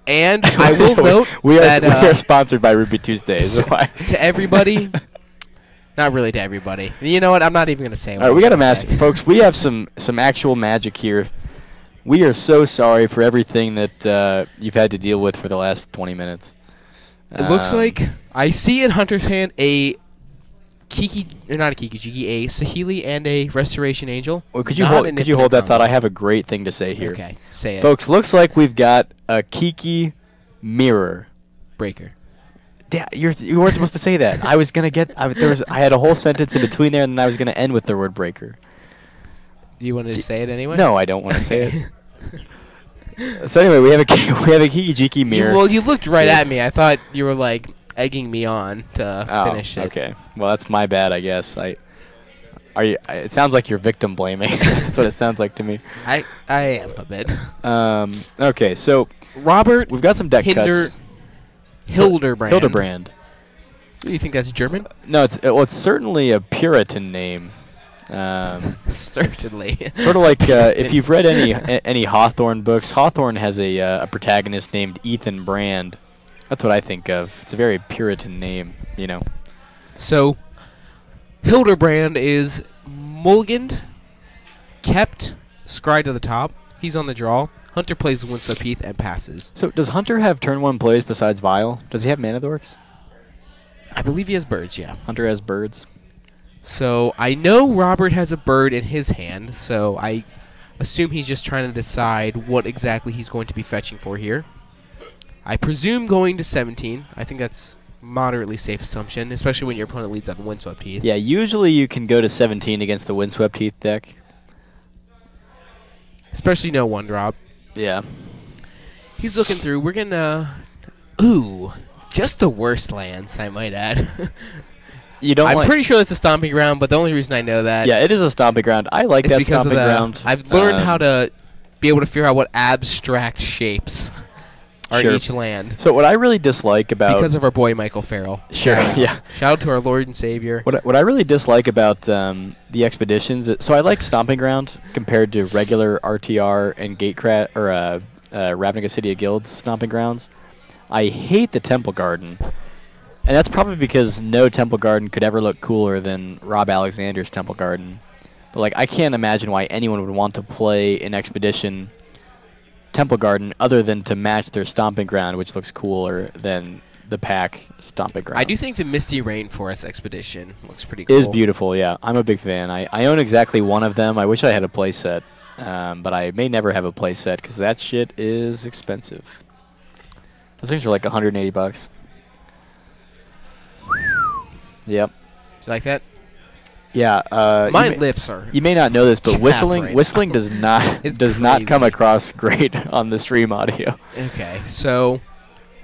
And I will note we that are sponsored by Ruby Tuesdays. to everybody, not really to everybody. You know what? I'm not even going to say. All right, we got a match, folks. We have some actual magic here. We are so sorry for everything that you've had to deal with for the last 20 minutes. It looks like I see in Hunter's hand a Kiki, or not a Kiki, a Saheeli and a Restoration Angel. Well, could you hold that thought? I have a great thing to say here. Okay, say it. Folks, looks like we've got a Kiki mirror breaker. Yeah, you weren't supposed to say that. I was gonna get. I had a whole sentence in between there, and then I was gonna end with the word breaker. You wanted to say it anyway? No, I don't want to say it. So anyway, we have a Kiki mirror. Well, you looked right at me. I thought you were like egging me on to finish it. Okay. Well, that's my bad, I guess. It sounds like you're victim blaming. That's what it sounds like to me. I am a bit. Okay, so Robert, we've got some deck cuts. Hilderbrand. Do you think that's German? No, it's certainly a Puritan name. Certainly. Sort of like if you've read any Hawthorne books, Hawthorne has a protagonist named Ethan Brand. That's what I think of. It's a very Puritan name, you know. So, Hilderbrand is mulliganed, kept, scry to the top. He's on the draw. Hunter plays Windswept Heath and passes. So, does Hunter have turn 1 plays besides Vial? Does he have Mana Dorks? I believe he has birds, yeah. Hunter has birds. So, I know Robert has a bird in his hand, so I assume he's just trying to decide what exactly he's going to be fetching for here. I presume going to 17. I think that's moderately safe assumption, especially when your opponent leads on Windswept Heath. Yeah, usually you can go to 17 against the Windswept Heath deck. Especially no one drop. Yeah. He's looking through. We're going to... Ooh. Just the worst lands, I might add. I'm pretty sure it's a stomping ground, but the only reason I know that... Yeah, it is a stomping ground. I like that stomping ground. I've learned how to be able to figure out what abstract shapes are each land. So what I really dislike about... Because of our boy Michael Farrell. Sure, yeah. Shout out to our Lord and Savior. What I really dislike about the expeditions... So I like stomping ground compared to regular RTR and Ravnica City of Guilds stomping grounds. I hate the Temple Garden. And that's probably because no Temple Garden could ever look cooler than Rob Alexander's Temple Garden. But like, I can't imagine why anyone would want to play an expedition Temple Garden other than to match their stomping ground, which looks cooler than the pack stomping ground. I do think the Misty Rainforest expedition looks pretty cool. It is beautiful, yeah. I'm a big fan. I own exactly one of them. I wish I had a play set, but I may never have a play set because that shit is expensive. Those things are like 180 bucks. Yep. Do you like that? Yeah. My lips are. You may not know this, but whistling does not crazy. come across great on the stream audio. Okay, so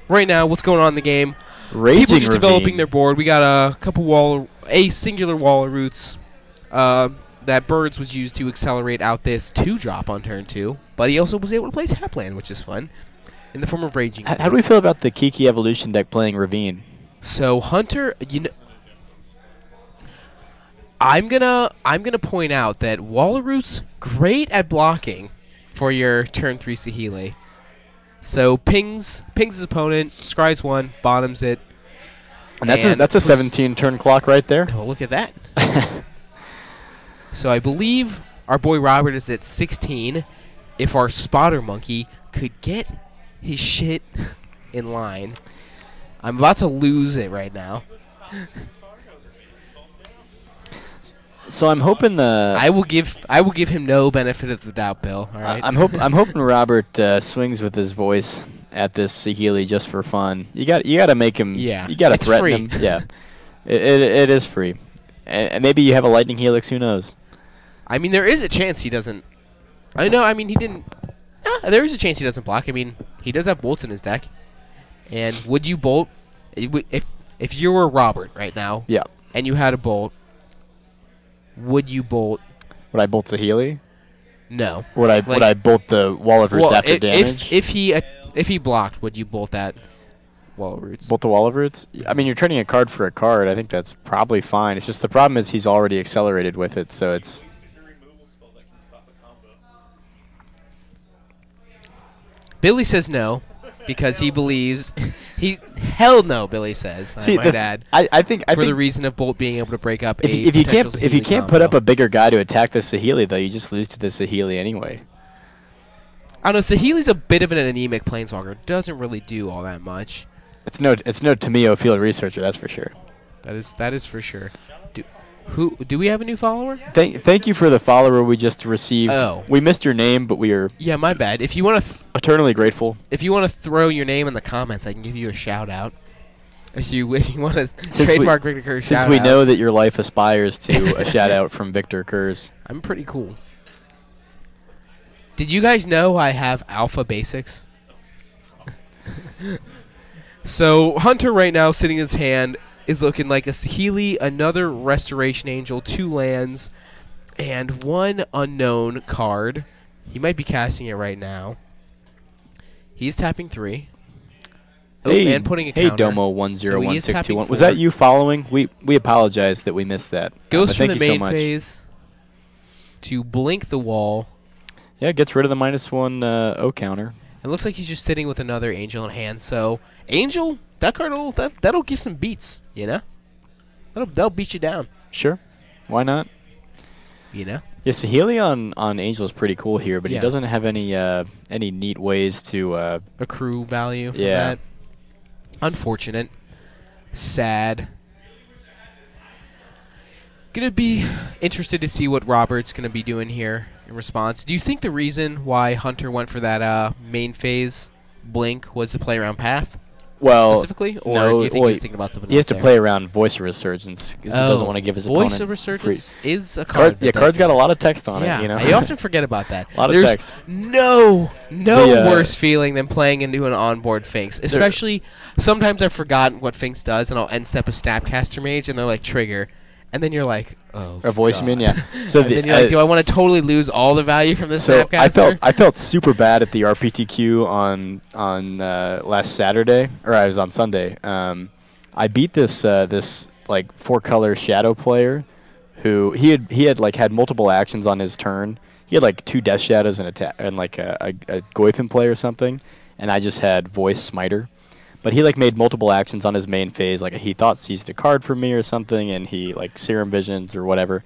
right now, what's going on in the game? Raging People just Ravine. developing their board. We got a singular wall of roots. That birds was used to accelerate out this 2-drop on turn 2, but he also was able to play tap land, which is fun, in the form of Raging. How do we feel about the Kiki Evolution deck playing Ravine? So Hunter, I'm gonna point out that Walrus great at blocking for your turn 3 Saheeli. So pings his opponent, scries 1, bottoms it. And that's a 17 turn clock right there. Oh, look at that. So I believe our boy Robert is at 16. If our spotter monkey could get his shit in line. I'm about to lose it right now. So I'm hoping I will give him no benefit of the doubt, Bill. All right. I'm hoping Robert swings with his voice at this Saheeli just for fun. You got to make him. Yeah. You got to threaten free. him. Yeah. It is free, and maybe you have a lightning helix. Who knows? I mean, there is a chance he doesn't. I know. I mean, he didn't. There is a chance he doesn't block. I mean, he does have bolts in his deck. And would you bolt if you were Robert right now? Yeah. And you had a bolt. Would you bolt? Would I bolt Saheeli? No. Would I bolt the Wall of Roots after damage? If he blocked, would you bolt that Wall of Roots? Bolt the Wall of Roots? I mean, you're trading a card for a card. I think that's probably fine. It's just the problem is he's already accelerated with it, so it's. Billy says no. because he believes hell no, Billy says. See, I might add. I think for the reason of Bolt being able to break up if you can't put up a bigger guy to attack the Saheeli, though, you just lose to the Saheeli anyway. I don't know. Saheeli's a bit of an anemic planeswalker. Doesn't really do all that much. It's no Tamio field researcher, that's for sure. That is for sure. Do we have a new follower? Thank you for the follower we just received. Oh. We missed your name, but we are my bad. If you want to eternally grateful. If you want to throw your name in the comments, I can give you a shout out. If you want to trademark Victor Kerr shout out. Since we know that your life aspires to a shout out from Victor Kerrs. I'm pretty cool. Did you guys know I have alpha basics? So Hunter right now sitting in his hand is looking like a Saheeli, another Restoration Angel, 2 lands, and 1 unknown card. He might be casting it right now. He's tapping 3. And putting a counter. Hey, Domo101621. Was that you following? We apologize that we missed that. Goes from the main phase to blink the wall. Yeah, gets rid of the -1 O counter. It looks like he's just sitting with another Angel in hand. So Angel, that card that'll give some beats, you know. That'll beat you down. Sure, why not? You know. Yeah, Saheeli on Angel is pretty cool here, but he doesn't have any neat ways to accrue value from that. Unfortunate, sad. Gonna be interested to see what Robert's gonna be doing here in response. Do you think the reason why Hunter went for that main phase blink was to play around Path? Well, specifically, or do you think he was thinking about something else? He has to play around Voice of Resurgence because he doesn't want to give his opponent Voice of Resurgence is a card. Yeah, card's got a lot of text on it. You know, I often forget about that. A lot of text. No worse feeling than playing into an onboard Finks. Especially sometimes I've forgotten what Finks does, and I'll end step a Snapcaster Mage, and they're like trigger. And then you're like, oh, or voice God. you mean, yeah. So then you're like, do I want to totally lose all the value from this Snapcaster? I felt super bad at the RPTQ on last Saturday, or I was on Sunday. I beat this like 4-color shadow player, who he had multiple actions on his turn. He had like 2 Death Shadows and like a Goyfin play or something, and I just had Voice Smiter. But he made multiple actions on his main phase, like he thought seized a card from me or something, and he Serum Visions or whatever,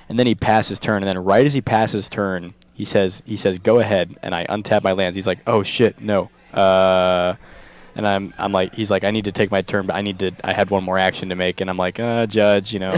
and then he passes turn, and then right as he passes turn, he says go ahead, and I untap my lands. He's like, oh shit, no, and I'm like, he's like, I need to take my turn, but I had 1 more action to make, and I'm like, judge, you know,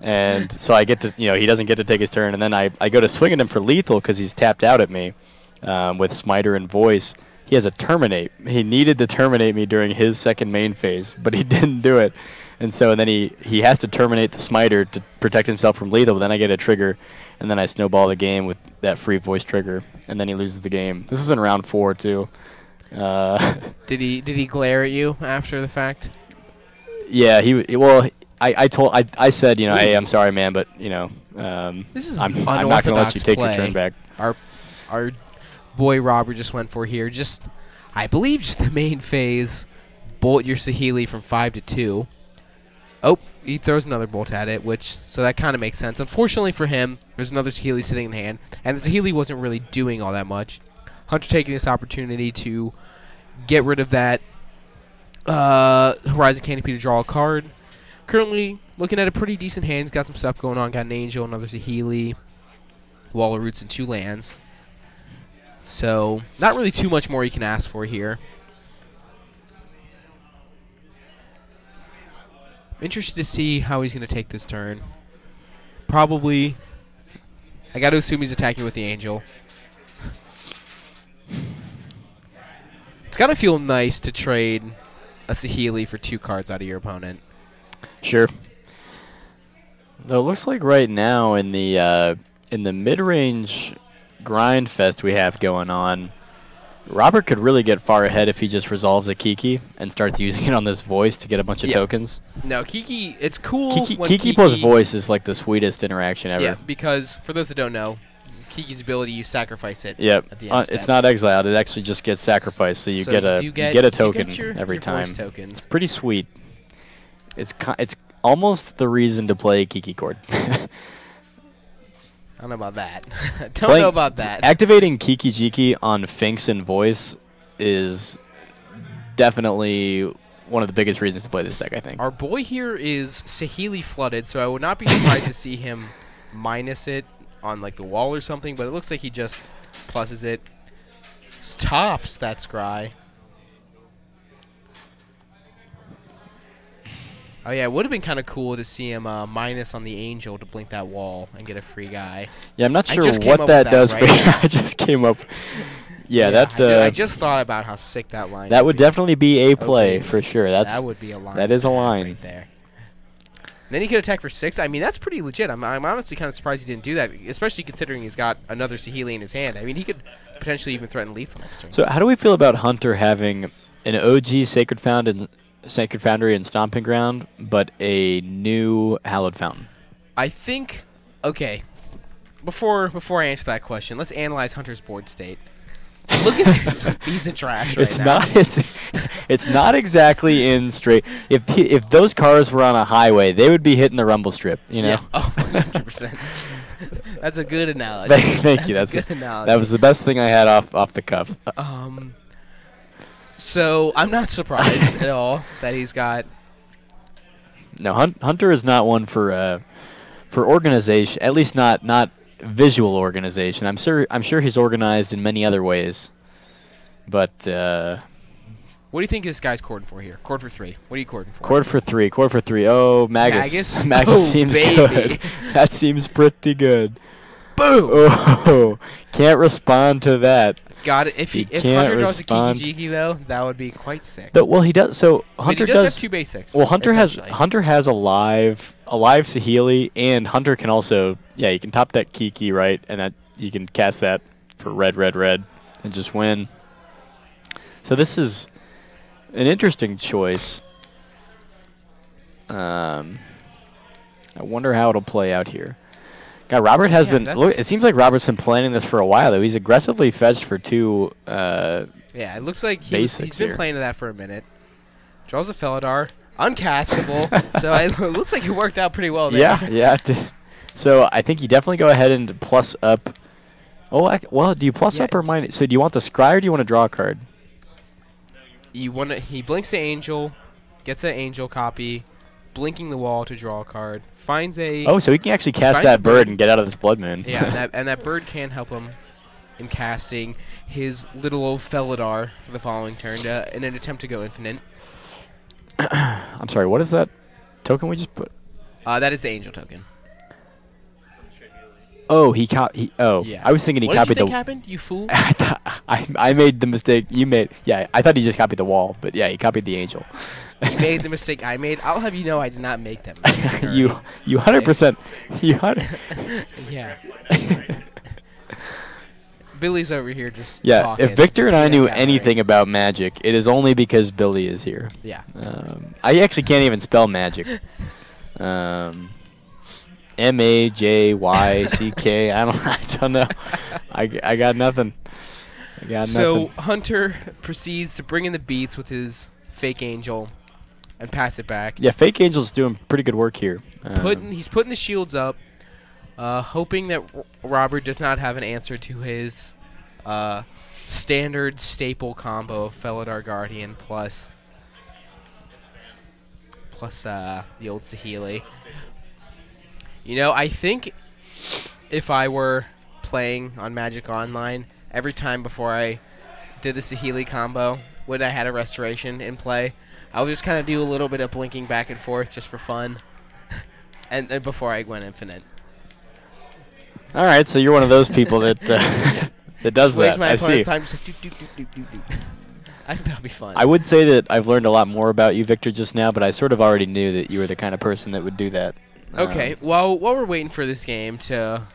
and so I get to, he doesn't get to take his turn, and then I go to swing at him for lethal because he's tapped out at me with Smiter and Voice. He has a Terminate. He needed to terminate me during his second main phase, but he didn't do it. And so then he has to terminate the Smiter to protect himself from lethal, but then I get a trigger, and then I snowball the game with that free Voice trigger, and then he loses the game. This is in round 4, too. Did he glare at you after the fact? Yeah, I said, hey, I'm sorry, man, but, this is I'm not going to let you take your turn back. Our boy Robert just went for here. I believe just the main phase. Bolt your Saheeli from 5 to 2. Oh, he throws another bolt at it, so that kind of makes sense. Unfortunately for him, there's another Saheeli sitting in hand, and the Saheeli wasn't really doing all that much. Hunter taking this opportunity to get rid of that Horizon Canopy to draw a card. Currently looking at a pretty decent hand. He's got some stuff going on. Got an Angel, another Saheeli, Wall of Roots, and 2 lands. So, not really too much more you can ask for here. I'm interested to see how he's going to take this turn. Probably, I got to assume he's attacking with the Angel. It's got to feel nice to trade a Saheeli for 2 cards out of your opponent. Sure. Though it looks like right now in the mid-range grind fest we have going on, Robert could really get far ahead if he just resolves a Kiki and starts using it on this Voice to get a bunch of tokens. No, Kiki, it's cool. Kiki plus Voice is like the sweetest interaction ever. Yeah, because for those that don't know, Kiki's ability, you sacrifice it. Yep. At the end it's not exiled. It actually just gets sacrificed, so you get a token every time. Tokens. It's pretty sweet. It's almost the reason to play Kiki Chord. I don't know about that. Don't know about that. Activating Kiki Jiki on Finks and Voice is definitely one of the biggest reasons to play this deck, I think. Our boy here is Saheeli flooded, so I would not be surprised to see him minus it on like the wall or something, but it looks like he just pluses it. Stops that scry. Oh yeah, it would have been kind of cool to see him minus on the Angel to blink that wall and get a free guy. Yeah, I'm not sure what that does for you. I just came up. Yeah, that. I just thought about how sick that line. That would definitely be a play for sure. That would be a line. That is a line right there. Then he could attack for 6. I mean, that's pretty legit. I'm honestly kind of surprised he didn't do that, especially considering he's got another Saheeli in his hand. I mean, he could potentially even threaten lethal next turn. So how do we feel about Hunter having an OG Sacred Foundry and Stomping Ground, but a new Hallowed Fountain? I think, okay, before I answer that question, let's analyze Hunter's board state. Look at this piece of trash right now. It's not exactly in straight. If those cars were on a highway, they would be hitting the rumble strip, you know? Yeah. Oh, 100%. That's a good analogy. Thank you. That's a good analogy. That was the best thing I had off the cuff. So I'm not surprised at all that he's got. No, Hunter is not one for organization. At least not visual organization. I'm sure he's organized in many other ways. But what do you think this guy's cording for here? Cord for 3. What are you cording for? Cord for 3. Cord for 3. Oh, Magus. Magus oh, seems baby. good. That seems pretty good. Boom! Oh, can't respond to that. Got it. If Hunter draws a Kiki though, that would be quite sick. Well, he does. So Hunter does have 2 basics. Well, Hunter has a live Saheeli, and Hunter can also you can top deck Kiki, right, and you can cast that for red, and just win. So this is an interesting choice. I wonder how it'll play out here. God, Robert has been. Look, it seems like Robert's been planning this for a while, though. He's aggressively fetched for 2. Yeah, it looks like he's been playing to that for a minute. Draws a Felidar, uncastable. So it looks like it worked out pretty well there. Yeah, it did. So I think you definitely go ahead and plus up. Oh, well, do you plus up or minus? So do you want the scry or do you want to draw a card? He blinks the Angel, gets an Angel copy, blinking the wall to draw a card. Finds a. Oh, so he can actually cast that bird and get out of this Blood Moon. Yeah, and that bird can help him in casting his little old Felidar for the following turn in an attempt to go infinite. I'm sorry, what is that token we just put? That is the Angel token. Oh, yeah. I was thinking he copied the. What did you think happened, you fool? I made the mistake you made. Yeah, I thought he just copied the wall, but yeah, he copied the Angel. You made the mistake I made. I'll have you know I did not make that mistake. you 100%. Yeah. Billy's over here just talking. Yeah, if Victor and I knew anything about Magic, it is only because Billy is here. Yeah. I actually can't even spell Magic. M-A-J-Y-C-K. I don't know. I got nothing. So Hunter proceeds to bring in the beats with his fake Angel and pass it back. Yeah, fake Angel's doing pretty good work here. He's putting the shields up, hoping that Robert does not have an answer to his standard staple combo of Felidar Guardian plus the old Saheeli. You know, I think if I were playing on Magic Online, every time before I did the Saheeli combo, when I had a restoration in play, I would just kind of do a little bit of blinking back and forth just for fun, and before I went infinite. All right, so you're one of those people that that does that. I see. Time, just like, I think that'll be fun. I would say that I've learned a lot more about you, Victor, just now, but I sort of already knew that you were the kind of person that would do that. Okay, well, while we're waiting for this game to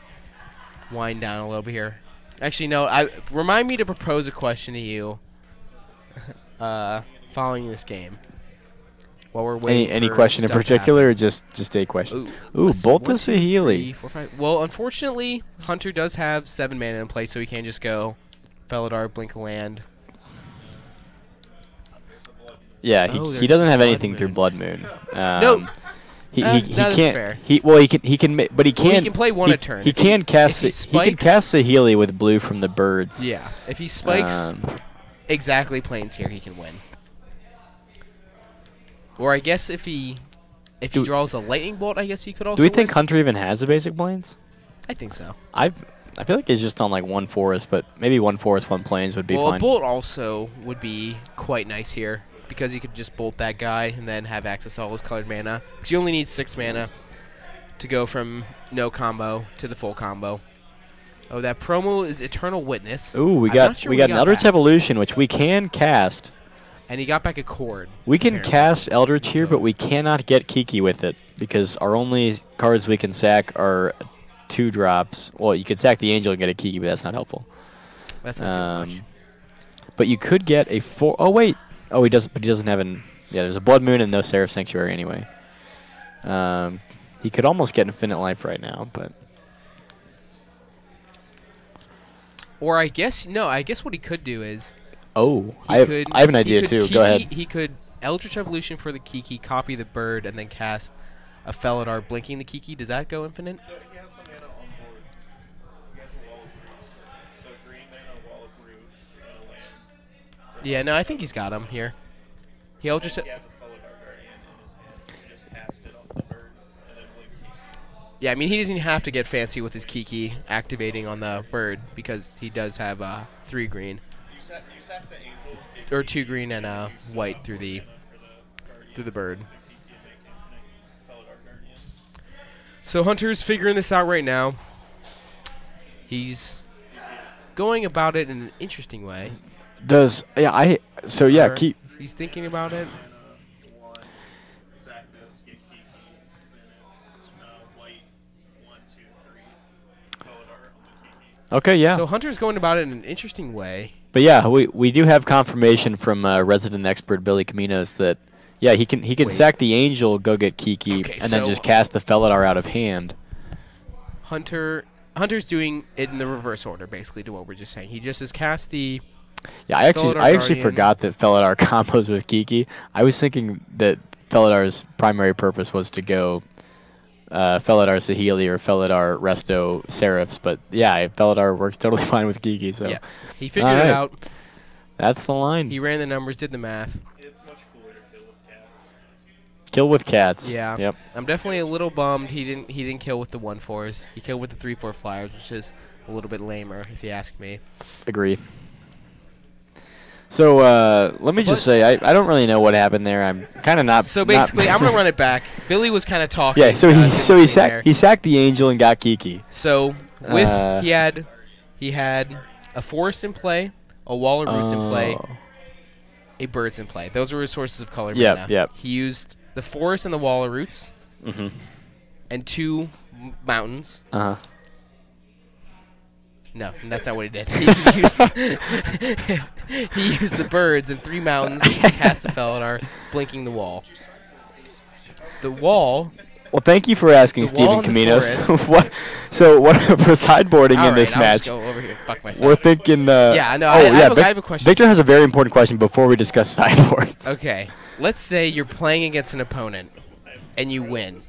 wind down a little bit here. Actually, no, remind me to propose a question to you following this game. While we're waiting any question in particular, or just a question? Ooh, both the Saheeli. 4, 5. Well, unfortunately, Hunter does have 7 mana in play, so he can't just go Felidar, blink a land. Yeah, he doesn't have anything through Blood Moon. No. He can't. Fair. He can play one a turn. He can cast Saheeli with blue from the birds. Yeah, if he spikes exactly planes here, he can win. Or I guess if he draws a lightning bolt, I guess he could also. Do we think win. Hunter even has a basic plains? I think so. I feel like he's just on like one forest, but maybe one forest, one plains would be Well, fine. a bolt also would be quite nice here because you could just bolt that guy and then have access to all his colored mana. Because you only need 6 mana to go from no combo to the full combo. Oh, that promo is Eternal Witness. Ooh, we I'm got not sure we what got he an Eldritch back. Evolution, which we can cast. And he got back a Chord. We can apparently. cast Eldritch here, but we cannot get Kiki with it because our only cards we can sack are 2 drops. Well, you could sack the Angel and get a Kiki, but that's not helpful. That's not doing much. But you could get a 4. Oh wait. Oh, he doesn't. But he doesn't have an. Yeah, there's a Blood Moon and no Seraph Sanctuary anyway. He could almost get Infinite Life right now, but. Or I guess what he could do is. Oh, I have an idea too. Go ahead. He could Eldritch Evolution for the Kiki, copy the bird, and then cast a Felidar blinking the Kiki. Does that go infinite? No, he has the mana on board. He has a Wall of Roots. So green mana, Wall of Roots, and a land. Yeah, no, I think he's got him here. He Eldritch. He has a Felidar Guardian in his hand. He just cast it off the bird and then blink Kiki. Yeah, I mean, he doesn't even have to get fancy with his Kiki activating on the bird because he does have 3 green. You sack the Angel. Or 2 green and white through the bird. So Hunter's figuring this out right now. He's going about it in an interesting way. Or Keep. he's thinking about it. Sack this, get Kiki, then it's white, 1, 2, 3. Felidar on the Kiki. Okay, yeah. So Hunter's going about it in an interesting way. But yeah, we do have confirmation from resident expert Billy Caminos that he can Wait. sack the Angel, go get Kiki, Okay, and then so- just cast the Felidar out of hand. Hunter's doing it in the reverse order, basically, to what we're just saying. He just has cast the. Yeah, I Felidar actually Guardian. forgot that Felidar combos with Kiki. I was thinking that Felidar's primary purpose was to go Felidar Saheeli or Felidar Resto Seraphs, but yeah, Felidar works totally fine with Kiki. So Yeah, he figured All it right. out. That's the line. He ran the numbers, did the math. It's much cooler to kill with cats. Kill with cats. Yeah. Yep. I'm definitely a little bummed he didn't kill with the 1/4s. He killed with the 3/4 flyers, which is a little bit lamer, if you ask me. Agreed. So let me just say, I don't really know what happened there. I'm kind of not. So basically, I'm gonna run it back. Billy was kind of talking. Yeah. So to he us so in he between there. sacked the Angel and got Kiki. So with Uh, he had a forest in play, a wall of roots in play, Oh. a birds in play. Those were his sources of color Yep, mana. yep. He used the forest and the wall of roots Mhm. and 2 mountains. Uh huh. No, that's not what he did. He used the birds and 3 mountains to cast the Felidar, blinking the wall. The wall. Well, thank you for asking, The wall Stephen in the Caminos. forest. what for sideboarding in this I'll match? just go over here. Fuck myself. We're thinking. Yeah, no, I have a question. Victor has a very important question before we discuss sideboards. Okay, let's say you're playing against an opponent and you win.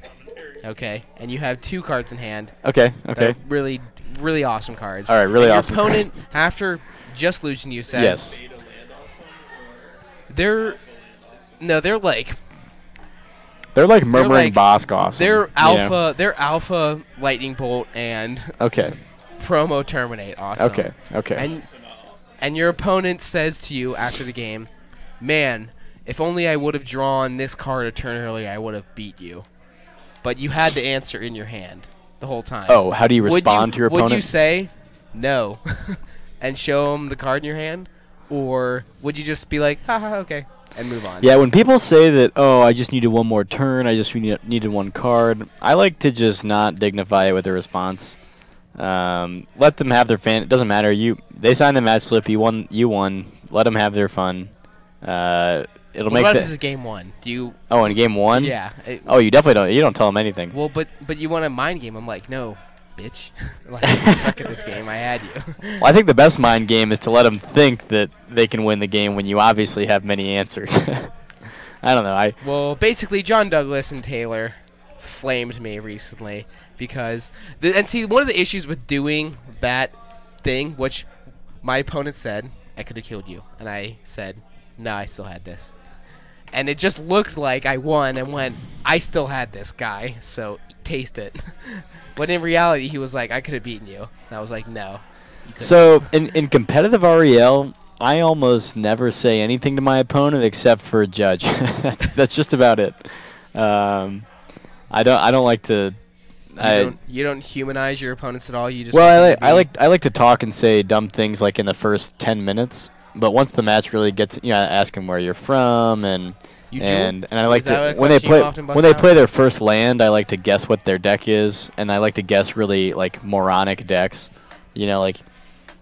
Okay, and you have 2 cards in hand. Okay. that Okay. are really, really awesome cards. All right, really and awesome Your opponent, cards. after just losing to you, says Yes. they're like They're like murmuring like- Bosk awesome. they're you know? alpha. They're alpha lightning bolt and Okay. promo terminate awesome. Okay. Okay. And your opponent says to you after the game, "Man, if only I would have drawn this card a turn earlier, I would have beat you." But you had the answer in your hand the whole time. Oh, how do you respond to your opponent? Would you say no and show them the card in your hand, or would you just be like, "Haha, okay," and move on? Yeah, when people say that, oh, I just needed one more turn, I just needed one card, I like to just not dignify it with a response. Let them have their fan. It doesn't matter. They signed the match slip. You won. Let them have their fun. It'll What make about the. if this is game 1? Do you? Oh, in game 1. Yeah. Oh, you definitely don't. You don't tell them anything. Well, but you want a mind game? I'm like, no, bitch. Like, you suck at this game. I had you. Well, I think the best mind game is to let them think that they can win the game when you obviously have many answers. I don't know. Well, basically, John Douglas and Taylor flamed me recently because and see, one of the issues with doing that thing, which my opponent said I could have killed you, and I said no, I still had this. And it just looked like I won and went, I still had this guy, so taste it. But in reality, he was like, I could have beaten you. And I was like, no. You couldn't. So in competitive REL, I almost never say anything to my opponent except for a judge. that's just about it. I don't like to. You don't humanize your opponents at all. You just I like to talk and say dumb things like in the first 10 minutes. But once the match really gets, I ask them where you're from and I like to when they play their first land, I like to guess what their deck is, and I like to guess really like moronic decks. Like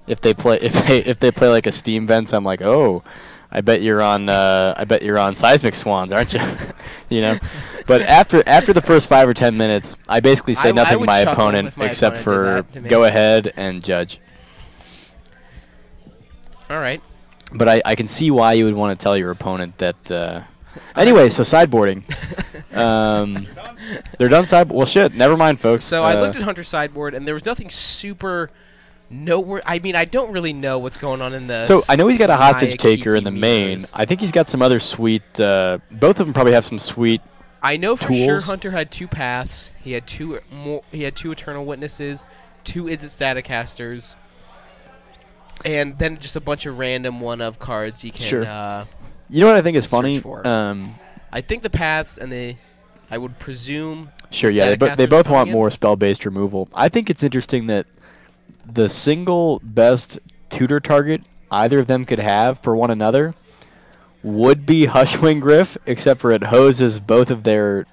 if they play like a Steam Vents, I'm like, oh, I bet you're on Seismic Swans, aren't you? But after the first 5 or 10 minutes, I basically say nothing to my opponent except for go ahead and judge. All right. But I can see why you would want to tell your opponent that. Anyway, so sideboarding. They're done sideboard. Well, shit. Never mind, folks. So I looked at Hunter's sideboard, and there was nothing super noteworthy. I mean, I don't really know what's going on in the. So I know he's got a hostage Naya taker Kiki in the main. meters. I think he's got some other sweet. Both of them probably have some sweet. I know for sure tools. Hunter had 2 paths. He had two Eternal Witnesses, 2 Izzet Staticasters, and then just a bunch of random one-of cards you can. Sure. You know what I think is funny? for. I think the paths and I would presume. Sure, the yeah, they Staticasters both are want coming in. more spell-based removal. I think it's interesting that the single best tutor target either of them could have for one another would be Hushwing Griff, except for it hoses both of their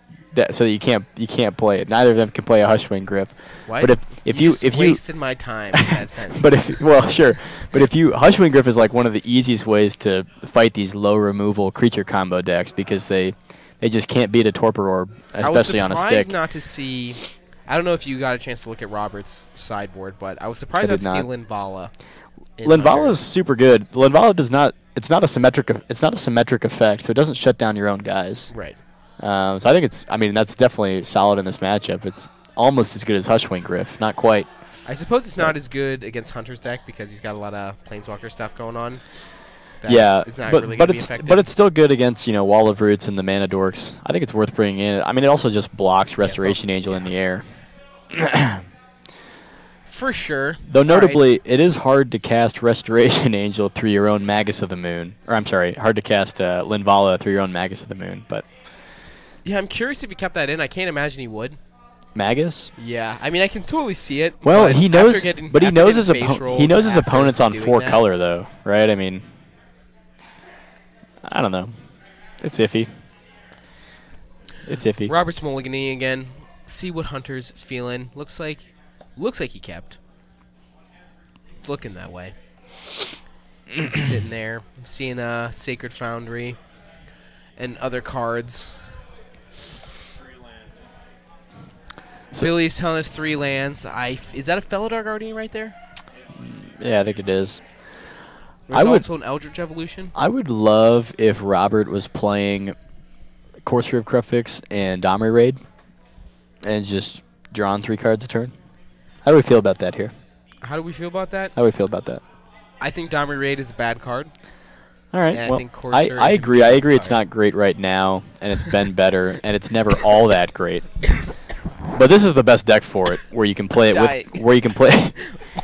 so that you can't play it. Neither of them can play a Hushwing Griff. What? But if you wasted my time in that sentence. But Hushwing Griff is like one of the easiest ways to fight these low removal creature combo decks because they just can't beat a Torpor Orb, especially on a stick. I was surprised not to see. I don't know if you got a chance to look at Robert's sideboard, but I was surprised not to see Linvala. Linvala is super good. Linvala does not. It's not a symmetric effect, so it doesn't shut down your own guys. Right. So I think that's definitely solid in this matchup. It's almost as good as Hushwing Griff, not quite. I suppose it's not as good against Hunter's deck because he's got a lot of Planeswalker stuff going on. Yeah, but it's still good against Wall of Roots and the Mana Dorks. I think it's worth bringing in. I mean, it also just blocks Restoration Angel in the air. For sure. Though notably, it is hard to cast Restoration Angel through your own Magus of the Moon. Or I'm sorry, hard to cast Linvala through your own Magus of the Moon. But yeah, I'm curious if he kept that in. I can't imagine he would. Magus? Yeah, I mean, I can totally see it. Well, but he knows, but he knows his opponent's on 4 color though, right? I mean, I don't know. It's iffy. Robert's mulliganing again. See what Hunter's feeling. Looks like he kept. It's looking that way. He's sitting there, seeing a Sacred Foundry and other cards. So Billy's telling us 3 lands. Is that a Felidar Guardian right there? Yeah, I think it is. There's also an Eldritch Evolution. I would love if Robert was playing Corsair of Krufix and Domri Raid and just drawing 3 cards a turn. How do we feel about that here? How do we feel about that? How do we feel about that? I think Domri Raid is a bad card. All right. And well, I think Corsair I agree. I agree. It's card. not great right now, and it's been better, and it's never all that great. But this is the best deck for it, where you can play it where you can play.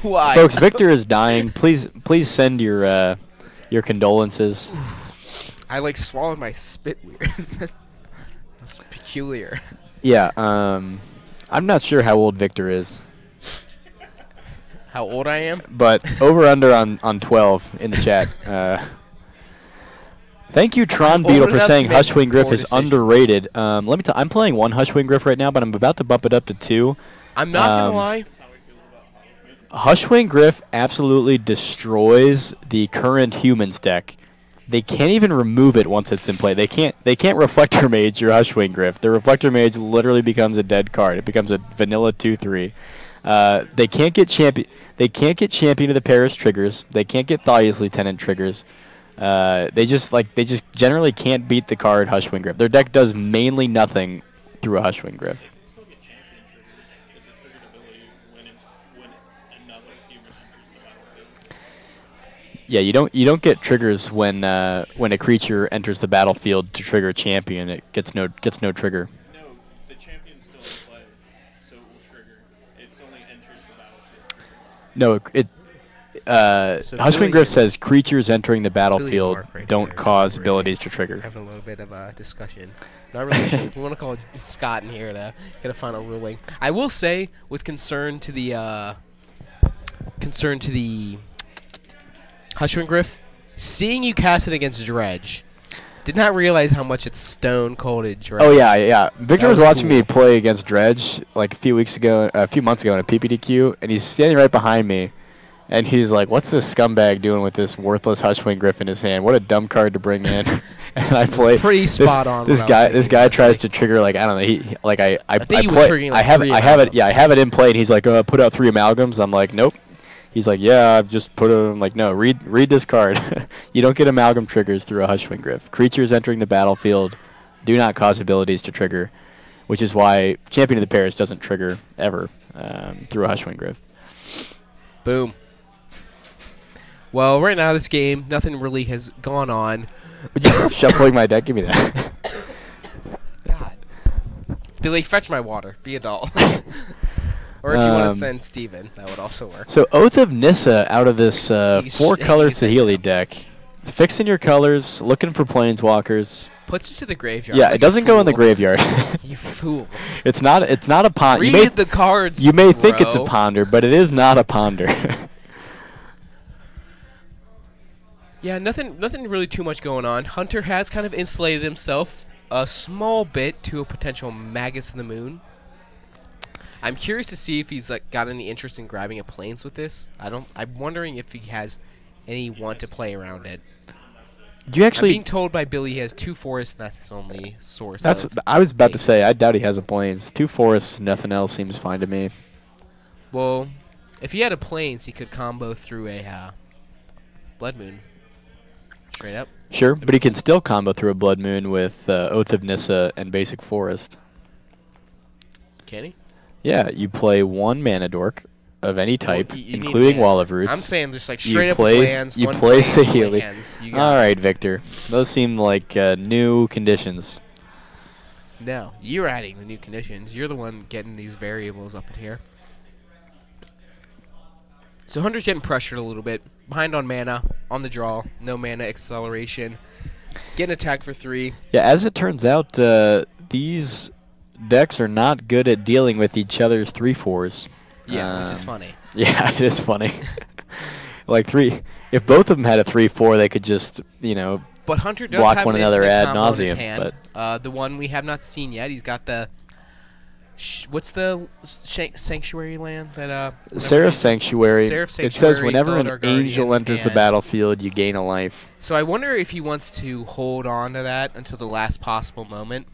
Why? Folks, Victor is dying. Please send your condolences. I swallowed my spit weird. That's peculiar. Yeah. I'm not sure how old Victor is. How old I am? But over under on 12 in the chat. Thank you, Tron Beetle, for saying Hushwing Griff is underrated. Let me I'm playing 1 Hushwing Griff right now, but I'm about to bump it up to 2. I'm not gonna lie. Hushwing Griff absolutely destroys the current humans deck. They can't even remove it once it's in play. They can't Reflector Mage your Hushwing Griff. The Reflector Mage literally becomes a dead card. It becomes a vanilla 2/3. They can't get champion. They can't get Champion of the Parish triggers. They can't get Thalia's Lieutenant triggers. They just generally can't beat the card Hushwing Griff. Their deck does mainly nothing through a Hushwing Griff. They can still get champion triggers. It's a triggered ability when another human enters the battlefield. Yeah, you don't get triggers when a creature enters the battlefield to trigger a champion. It gets no trigger. No, the champion's still in play, so it will trigger. It's only enters the battlefield. No, So Hushwing Billy- Griff says creatures entering the Billy battlefield Mark right don't there. cause We're abilities to trigger. Having a little bit of a discussion. Not really sure. We want to call Scott in here to get a final ruling. I will say, with concern to the Hushwing Griff, seeing you cast it against Dredge, did not realize how much it's stone colded Dredge. Oh yeah. Victor That was was watching me cool. play against Dredge like a few months ago in a PPTQ, and he's standing right behind me, and he's like, "What's this scumbag doing with this worthless Hushwing Griff in his hand? What a dumb card to bring in." And I play pretty spot on This what I was guy thinking, tries honestly. to trigger like I don't know. He like I think he was play, triggering, I like, have 3 I have it. Yeah, I amalgams. have it in play, and he's like, "Put out 3 amalgams." I'm like, "Nope." He's like, "Yeah, I've just put them." I'm like, "No, read this card. You don't get amalgam triggers through a Hushwing Griff. Creatures entering the battlefield do not cause abilities to trigger, which is why Champion of the Pairs doesn't trigger ever through a Hushwing Griff." Boom. Well, right now this game, nothing really has gone on. Would you stop shuffling my deck? Give me that. God. Billy, fetch my water. Be a doll. Or if you want to send Steven, that would also work. So Oath of Nissa out of this He's 4-color shaking his head Saheeli deck. Fixing your colors, looking for planeswalkers. Puts you to the graveyard. Yeah, like it doesn't a go in the fool. graveyard. You fool. It's not a pond. Read the cards, You may think it's a bro. ponder, but it is not a ponder. Yeah, nothing really too much going on. Hunter has kind of insulated himself a small bit to a potential Magus of the Moon. I'm curious to see if he's got any interest in grabbing a Plains with this. I'm wondering if he has any want to play around it. Do you I'm actually? being told by Billy he has 2 forests, and that's his only source. That's. of I was about to say. Plains. I doubt he has a plains. 2 forests, nothing else seems fine to me. Well, if he had a Plains, he could combo through a Blood Moon. Straight up. Sure, but he can still combo through a Blood Moon with Oath of Nissa and Basic Forest. Can he? Yeah, you play 1 mana dork of any type, Well, you need including mana. Wall of Roots. I'm saying just You straight up play- lands. you 1 play Plains, Saheeli. lands. You got All it. right, Victor. Those seem like new conditions. No, you're adding the new conditions. You're the one getting these variables up in here. So Hunter's getting pressured a little bit. Behind on mana, on the draw, no mana acceleration. Getting attacked for 3. Yeah, as it turns out, these decks are not good at dealing with each other's 3/4s. Yeah, which is funny. Yeah, it is funny. Like 3. If both of them had a 3/4, they could just, But Hunter does block have one an another infinite ad combo in his nauseam, hand. The one we have not seen yet. He's got the... what's the sanctuary land that Seraph Sanctuary. Seraph It says Sanctuary, whenever an Felidar Guardian, angel enters the and- battlefield, you gain a life. So I wonder if he wants to hold on to that until the last possible moment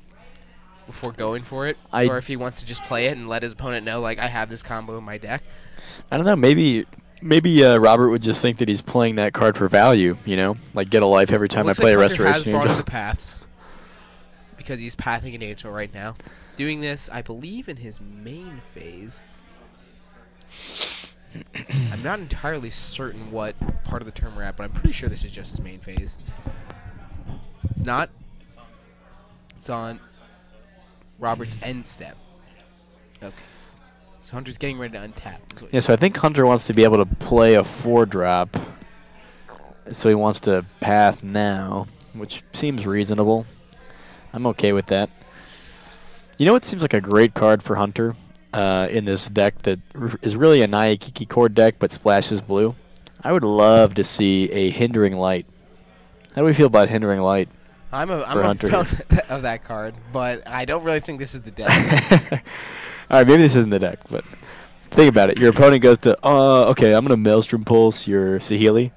before going for it, or if he wants to just play it and let his opponent know, like, I have this combo in my deck. I don't know. Maybe Robert would just think that he's playing that card for value. Like get a life every time I Looks play like a Hunter Restoration has brought in Angel. the paths because he's pathing an angel right now. Doing this, I believe, in his main phase. I'm not entirely certain what part of the term we're at, but I'm pretty sure this is just his main phase. It's not. It's on Robert's end step. Okay. So Hunter's getting ready to untap. Yeah, so I think Hunter wants to be able to play a 4-drop. So he wants to path now, which seems reasonable. I'm okay with that. You know what seems like a great card for Hunter in this deck that is really a Naya Kiki core deck but splashes blue? I would love to see a Hindering Light. How do we feel about Hindering Light? I'm a Hunter proponent of that card, but I don't really think this is the deck. All right, maybe this isn't the deck, but think about it. Your opponent goes to, okay, I'm going to Maelstrom Pulse your Saheeli.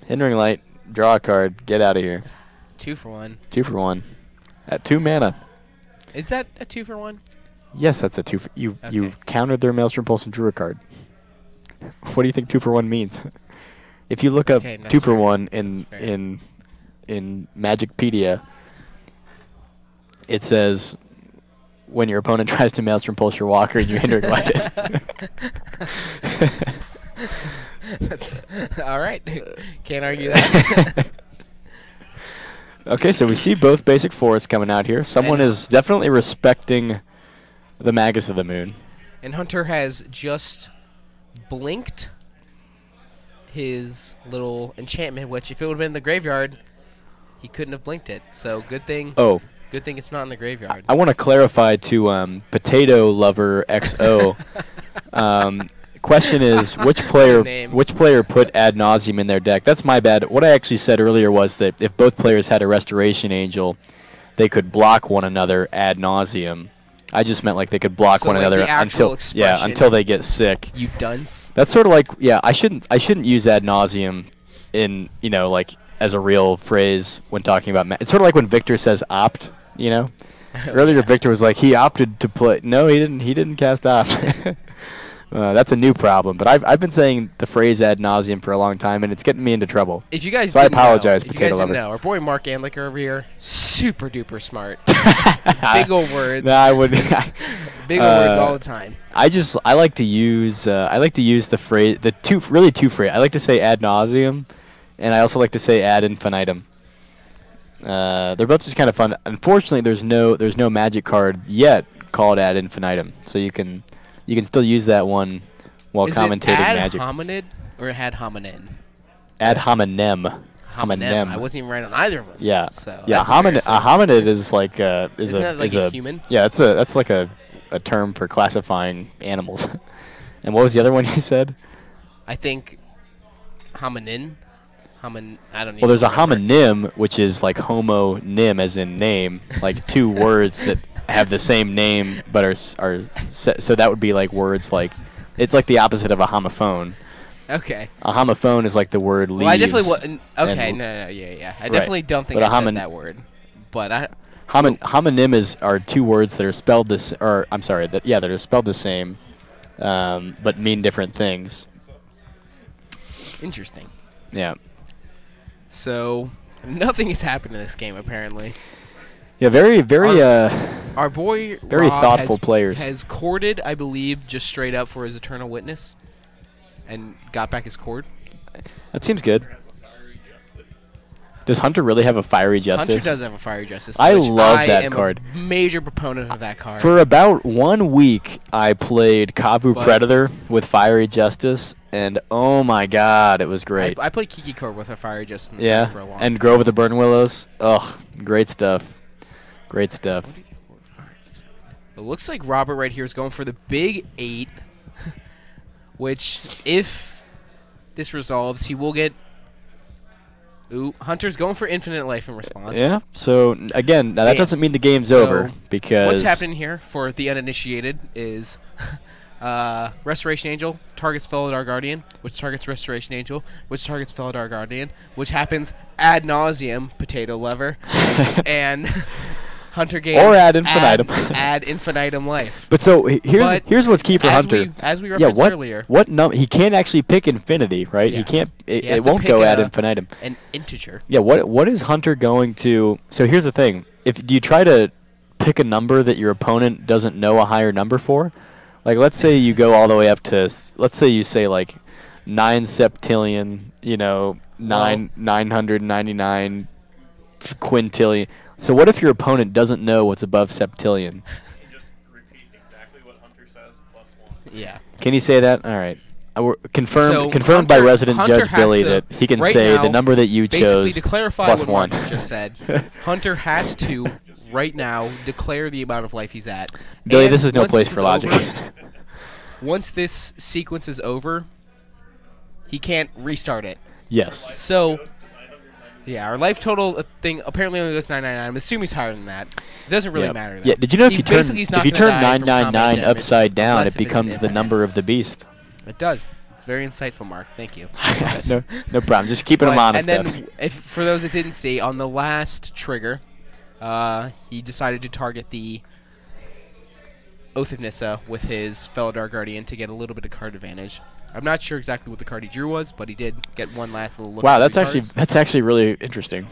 Hindering Light, draw a card, get out of here. 2 for 1. 2 for 1. At 2 mana. Is that a 2 for 1? Yes, that's a 2 for... You countered their Maelstrom Pulse and drew a card. What do you think 2 for 1 means? If you look up Okay, that's 2 for fair. 1 That's fair. in Magicpedia, it says when your opponent tries to Maelstrom Pulse your Walker and you Hindering Light it. That's all right. Can't argue that. Okay, so we see both basic fours coming out here. Someone And- is definitely respecting the Magus of the Moon. And Hunter has just blinked his little enchantment, which if it would have been in the graveyard, he couldn't have blinked it. So good thing. Oh, Good thing it's not in the graveyard. I want to clarify to Potato Lover XO. Question is which player put Ad Nauseam in their deck? That's my bad. What I actually said earlier was that if both players had a Restoration Angel, they could block one another ad nauseum. I just meant like they could block So one like another the actual until they get sick. You dunce. That's sort of like I shouldn't use ad nauseum in like as a real phrase when talking about it's sort of like when Victor says opt. Earlier Victor was like he opted to play. No, he didn't cast opt. That's a new problem, but I've been saying the phrase ad nauseum for a long time, and it's getting me into trouble. If you guys So I didn't apologize, know, if you Potato guys Lover. didn't know, our boy Mark Anlicker over here, super duper smart. Big old words. No, I wouldn't. Big old words all the time. I like to use the phrase two phrases. I like to say ad nauseum, and I also like to say ad infinitum. They're both just kind of fun. Unfortunately, there's no magic card yet called ad infinitum, so you can still use that one while commentating Is it ad magic. hominid or ad hominin? Ad hominem. Hominem. I wasn't even right on either of them. Yeah. So Yeah. that's Hominid. A embarrassing. hominid is like Isn't that like a human? Yeah. That's like a term for classifying animals. And what was the other one you said? I think hominin. I don't know. Well, there's a homonym, which is like homonym, as in name, like two words that have the same name but are so that would be like words like it's like the opposite of a homophone. Okay. A homophone is like the word leaves. Well, I definitely okay. and- No, yeah. I definitely don't think But I a said that word. But homonym are two words that are spelled that are spelled the same, but mean different things. interesting. Yeah. So nothing has happened in this game apparently. Yeah. Very. Our boy Very Rob thoughtful players. has corded, I believe, just straight up for his Eternal Witness, and got back his cord. That seems good. Does Hunter really have a Fiery Justice? Hunter does have a Fiery Justice. I which love I that am card. A major proponent of that card. For about 1 week, I played Kavu But- Predator with Fiery Justice, and oh my god, it was great. I played Kiki card with a Fiery Justice in the set for a long and Grove of the Burn Willows. Oh, great stuff. Great stuff. It looks like Robert right here is going for the big 8, which if this resolves, he will get. Ooh, Hunter's going for infinite life in response. Yeah. So again, now that Man. doesn't mean the game's So, over because What's happening here for the uninitiated is Restoration Angel targets Felidar Guardian, which targets Restoration Angel, which targets Felidar Guardian, which happens ad nauseum, Potato Lover, and Hunter gains Or ad infinitum. ad infinitum life. But so But here's what's key for as Hunter. as we referenced earlier, What he can't actually pick infinity, right? Yeah. He can't. He It has to won't pick go ad a- infinitum. an integer. Yeah. What is Hunter going to? So here's the thing. Do you try to pick a number that your opponent doesn't know a higher number for? Like let's say you go all the way up to let's say you say like 9 septillion. 999 quintillion. So what if your opponent doesn't know what's above septillion? You just repeat exactly what Hunter says +1. Yeah. Can he say that? All right. Confirmed So by Hunter- resident Hunter Judge has Billy to- that he can right say now, the number that you Basically, chose to clarify plus what 1. Marcus just said, Hunter has to, right now, declare the amount of life he's at. Billy, And this is no once place this for is logic. over- once this sequence is over, he can't restart it. Yes. So, yeah, our life total thing apparently only goes 999. I'm assuming he's higher than that. It doesn't really Yeah. matter. Though. Yeah. Did you know if He you turn basically is not if you gonna turn die from combat 999 damage upside down, unless it if it's becomes the infinite. number of the beast. It does. It's very insightful, Mark. Thank you. no problem. Just keeping him honest. And Steph. then, if for those that didn't see, on the last trigger, he decided to target the Oath of Nissa with his Felidar Guardian to get a little bit of card advantage. I'm not sure exactly what the card he drew was, but he did get one last little look. Wow, at that's three cards. actually really interesting.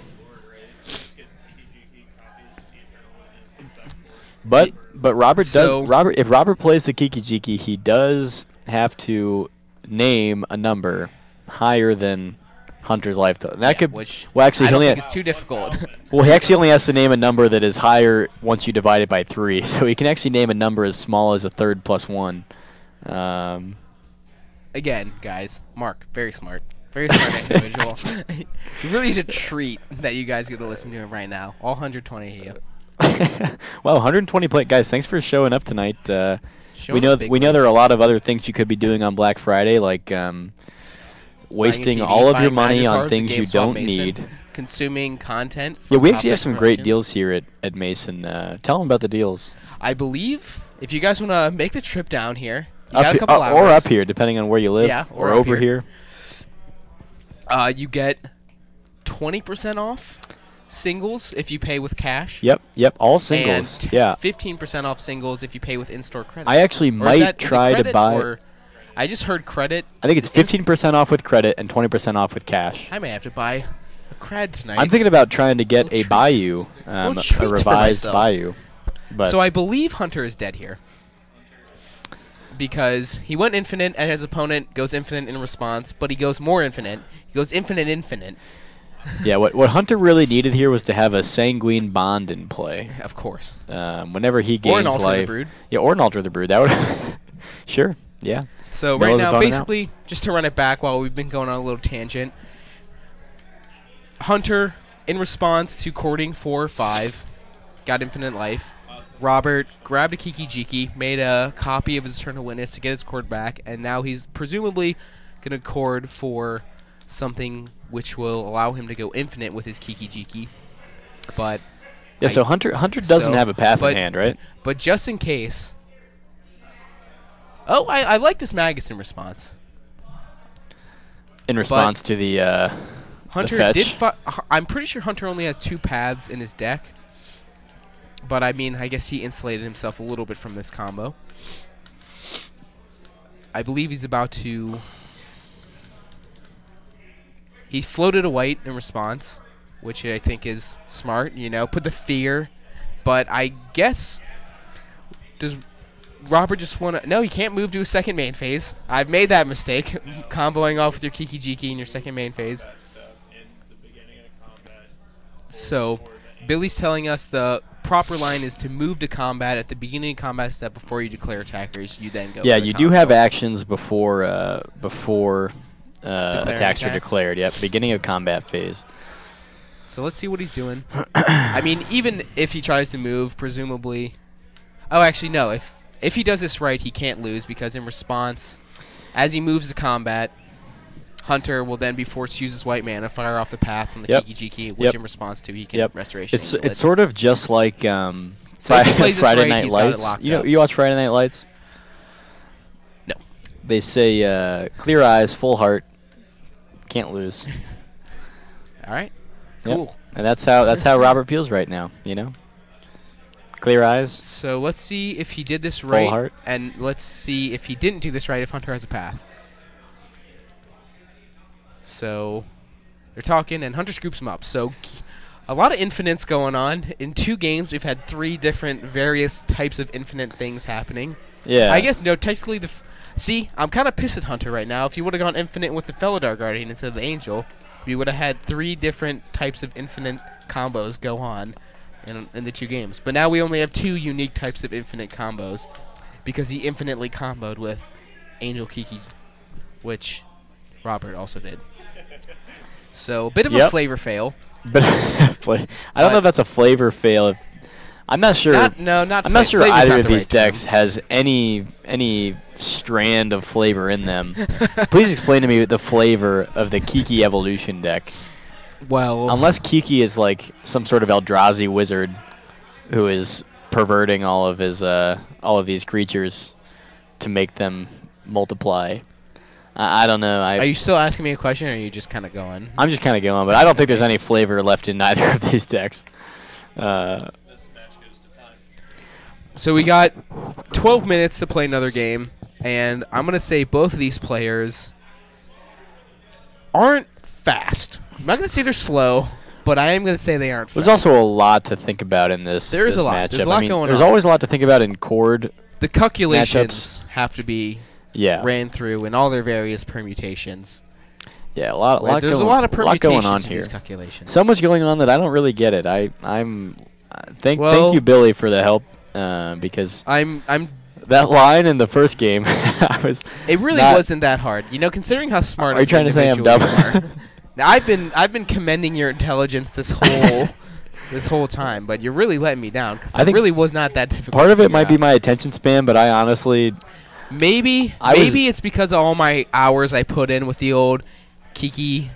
But Robert So- if Robert plays the Kiki Jiki, he does have to name a number higher than Hunter's life total. That could, which well, actually, I he don't only think it's too difficult. well, he actually only has to name a number that is higher once you divide it by 3. So he can actually name a number as small as a third plus 1. Again, guys, Mark, very smart. Very smart individual. He really is a treat that you guys get to listen to him right now. All 120 of you. Well, 120 guys, thanks for showing up tonight. We know big there are a lot of other things you could be doing on Black Friday, like wasting TV, all of your buying money Magic on cards things at you GameSwap don't Mason, need. consuming content. Yeah, From we actually have Top some great Promotions. deals here at Mason. Tell them about the deals. I believe if you guys want to make the trip down here, you got a couple hours. Or up here, depending on where you live. Yeah, or up over here. You get 20% off singles if you pay with cash. Yep, all singles. And yeah. 15% off singles if you pay with in-store credit. I actually might try to buy. Or I just heard credit. I think it's 15% off with credit and 20% off with cash. I may have to buy a cred tonight. I'm thinking about trying to get Little a treat. Bayou, Little a treat for revised myself. Bayou. But So I believe Hunter is dead here. Because he went infinite and his opponent goes infinite in response, but he goes more infinite. He goes infinite. yeah, what Hunter really needed here was to have a Sanguine Bond in play. Of course. Whenever he gains Or an Alter life. the Brood. Yeah, or an Alter the Brood. That would sure, yeah. So Mellows right the now, opponent out. basically, just to run it back while we've been going on a little tangent, Hunter, in response to courting 4 or 5, got infinite life. Robert grabbed a Kiki Jiki, made a copy of his Eternal Witness to get his cord back, and now he's presumably going to cord for something which will allow him to go infinite with his Kiki Jiki. But Yeah, so Hunter doesn't have a path in but- hand, right? But just in case... Oh, I like this Magus in response. In response to the Hunter fetch. did. I'm pretty sure Hunter only has 2 paths in his deck. But I mean, I guess he insulated himself a little bit from this combo. I believe he's about to. He floated a white in response, which I think is smart. You know, put the fear. But I guess does Robert just want to? No, he can't move to a second main phase. I've made that mistake, comboing off with your Kiki Jiki in your second main phase. So, Billy's telling us the proper line is to move to combat at the beginning of combat step before you declare attackers. You then go. Yeah, for the you do combo. have actions before attacks are attacks. declared. Yep, beginning of combat phase. So let's see what he's doing. I mean, even if he tries to move, presumably. Oh, actually, no. If he does this right, he can't lose because in response, as he moves to combat, Hunter will then be forced to use his white mana, fire off the path from the Yep. Kiki Jiki, which Yep. in response to he can restoration. It's sort of just like So if he plays this Friday right, Night he's got it Lights. locked You know, up. you watch Friday Night Lights? No. They say clear eyes, full heart, can't lose. All right. Yep. Cool. And that's how Robert feels right now. You know, clear eyes. So let's see if he did this right, heart. and let's see if he didn't do this right. If Hunter has a path. So they're talking, and Hunter scoops him up. So a lot of infinites going on. In 2 games, we've had 3 different various types of infinite things happening. Yeah. I guess, no, technically, see, I'm kind of pissed at Hunter right now. If you would have gone infinite with the Felidar Guardian instead of the Angel, we would have had 3 different types of infinite combos go on in the 2 games. But now we only have 2 unique types of infinite combos because he infinitely comboed with Angel Kiki, which Robert also did. So, a bit of a Yep. flavor fail. But I don't know if that's a flavor fail. I'm not sure. Not I'm not sure flavor's either not of the these right term. decks has any strand of flavor in them. Please explain to me the flavor of the Kiki Evolution deck. Well, Unless Kiki is like some sort of Eldrazi wizard who is perverting all of these creatures to make them multiply. I don't know. are you still asking me a question, or are you just kind of going? I'm just kind of going, but I don't think there's any flavor left in either of these decks. This match goes to time. So we got 12 minutes to play another game, and I'm going to say both of these players aren't fast. I'm not going to say they're slow, but I am going to say they aren't fast. There's also a lot to think about in this. There is this a lot. Matchup. There's a lot I mean, going there's on. always a lot to think about in chord. The calculations have to be Yeah. ran through in all their various permutations. Yeah, a lot There's going, a lot of lot going permutations on in here. these calculations. So much going on that I don't really get it. Thank you, Billy, for the help because I'm that line in the first game, I was. It really wasn't that hard, considering how smart. Are you trying to say I'm dumb? Now, I've been commending your intelligence this whole time, but you're really letting me down because it really was not that difficult. Part of it might be my attention span, but I honestly. Maybe it's because of all my hours I put in with the old Kiki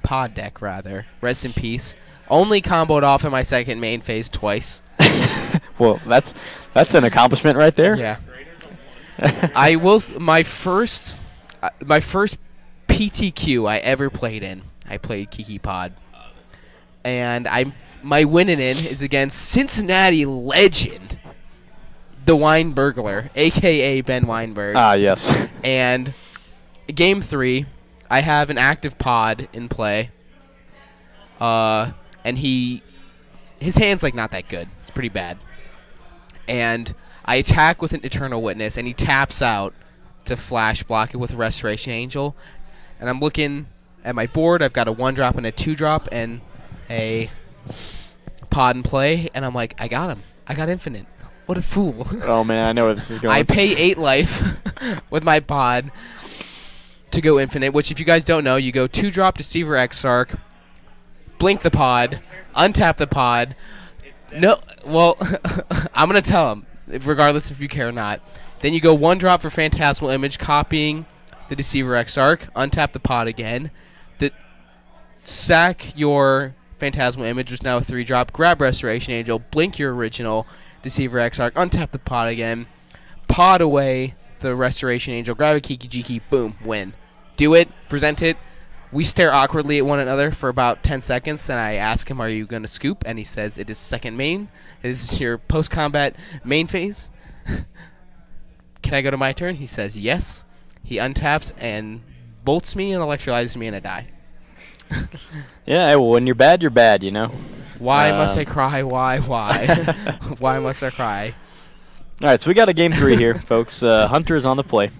pod deck, rather. Rest in peace. Only comboed off in my second main phase twice. Well, that's an accomplishment right there. Yeah. I will. My first PTQ I ever played in, I played Kiki Pod, and my winning in is against Cincinnati legend, the Wine Burglar, aka Ben Weinberg. Ah, yes. And game 3, I have an active pod in play. And his hand's like not that good. It's pretty bad. And I attack with an Eternal Witness, and he taps out to flash block it with a Restoration Angel. And I'm looking at my board. I've got a 1-drop and a 2-drop and a pod in play, and I'm like, I got him. I got infinite. What a fool. Oh, man, I know where this is going. I pay 8 life with my pod to go infinite, which if you guys don't know, you go 2-drop Deceiver Exarch, blink the pod, untap the pod. No, well, I'm going to tell him, regardless if you care or not. Then you go 1-drop for Phantasmal Image, copying the Deceiver Exarch, untap the pod again. Sack your Phantasmal Image, which is now a 3-drop, grab Restoration Angel, blink your original Deceiver Exarch, untap the pod again, pod away the Restoration Angel, grab a Kiki Jiki, boom, win. Do it, present it. We stare awkwardly at one another for about 10 seconds, and I ask him, are you going to scoop? And he says, it is second main. It is your post-combat main phase. Can I go to my turn? He says, yes. He untaps and bolts me and electrolyzes me, and I die. Yeah, well, when you're bad, Why must I cry? Why? Why must I cry? All right, so we got a game 3 here, folks. Hunter is on the play.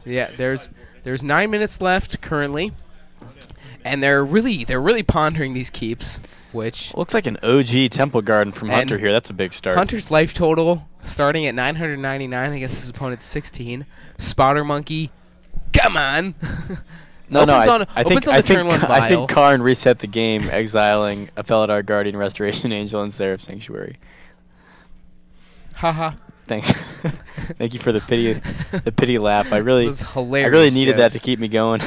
Yeah, there's 9 minutes left currently, and they're really pondering these keeps, which Looks like an OG Temple Garden from Hunter here. That's a big start. Hunter's life total starting at 999 against his opponent's 16. Spotter Monkey, come on. I think Karn reset the game, exiling a Felidar Guardian, Restoration Angel, and Seraph Sanctuary. Haha. Thanks. Thank you for the pity laugh. It was hilarious. I really needed that jokes. to keep me going.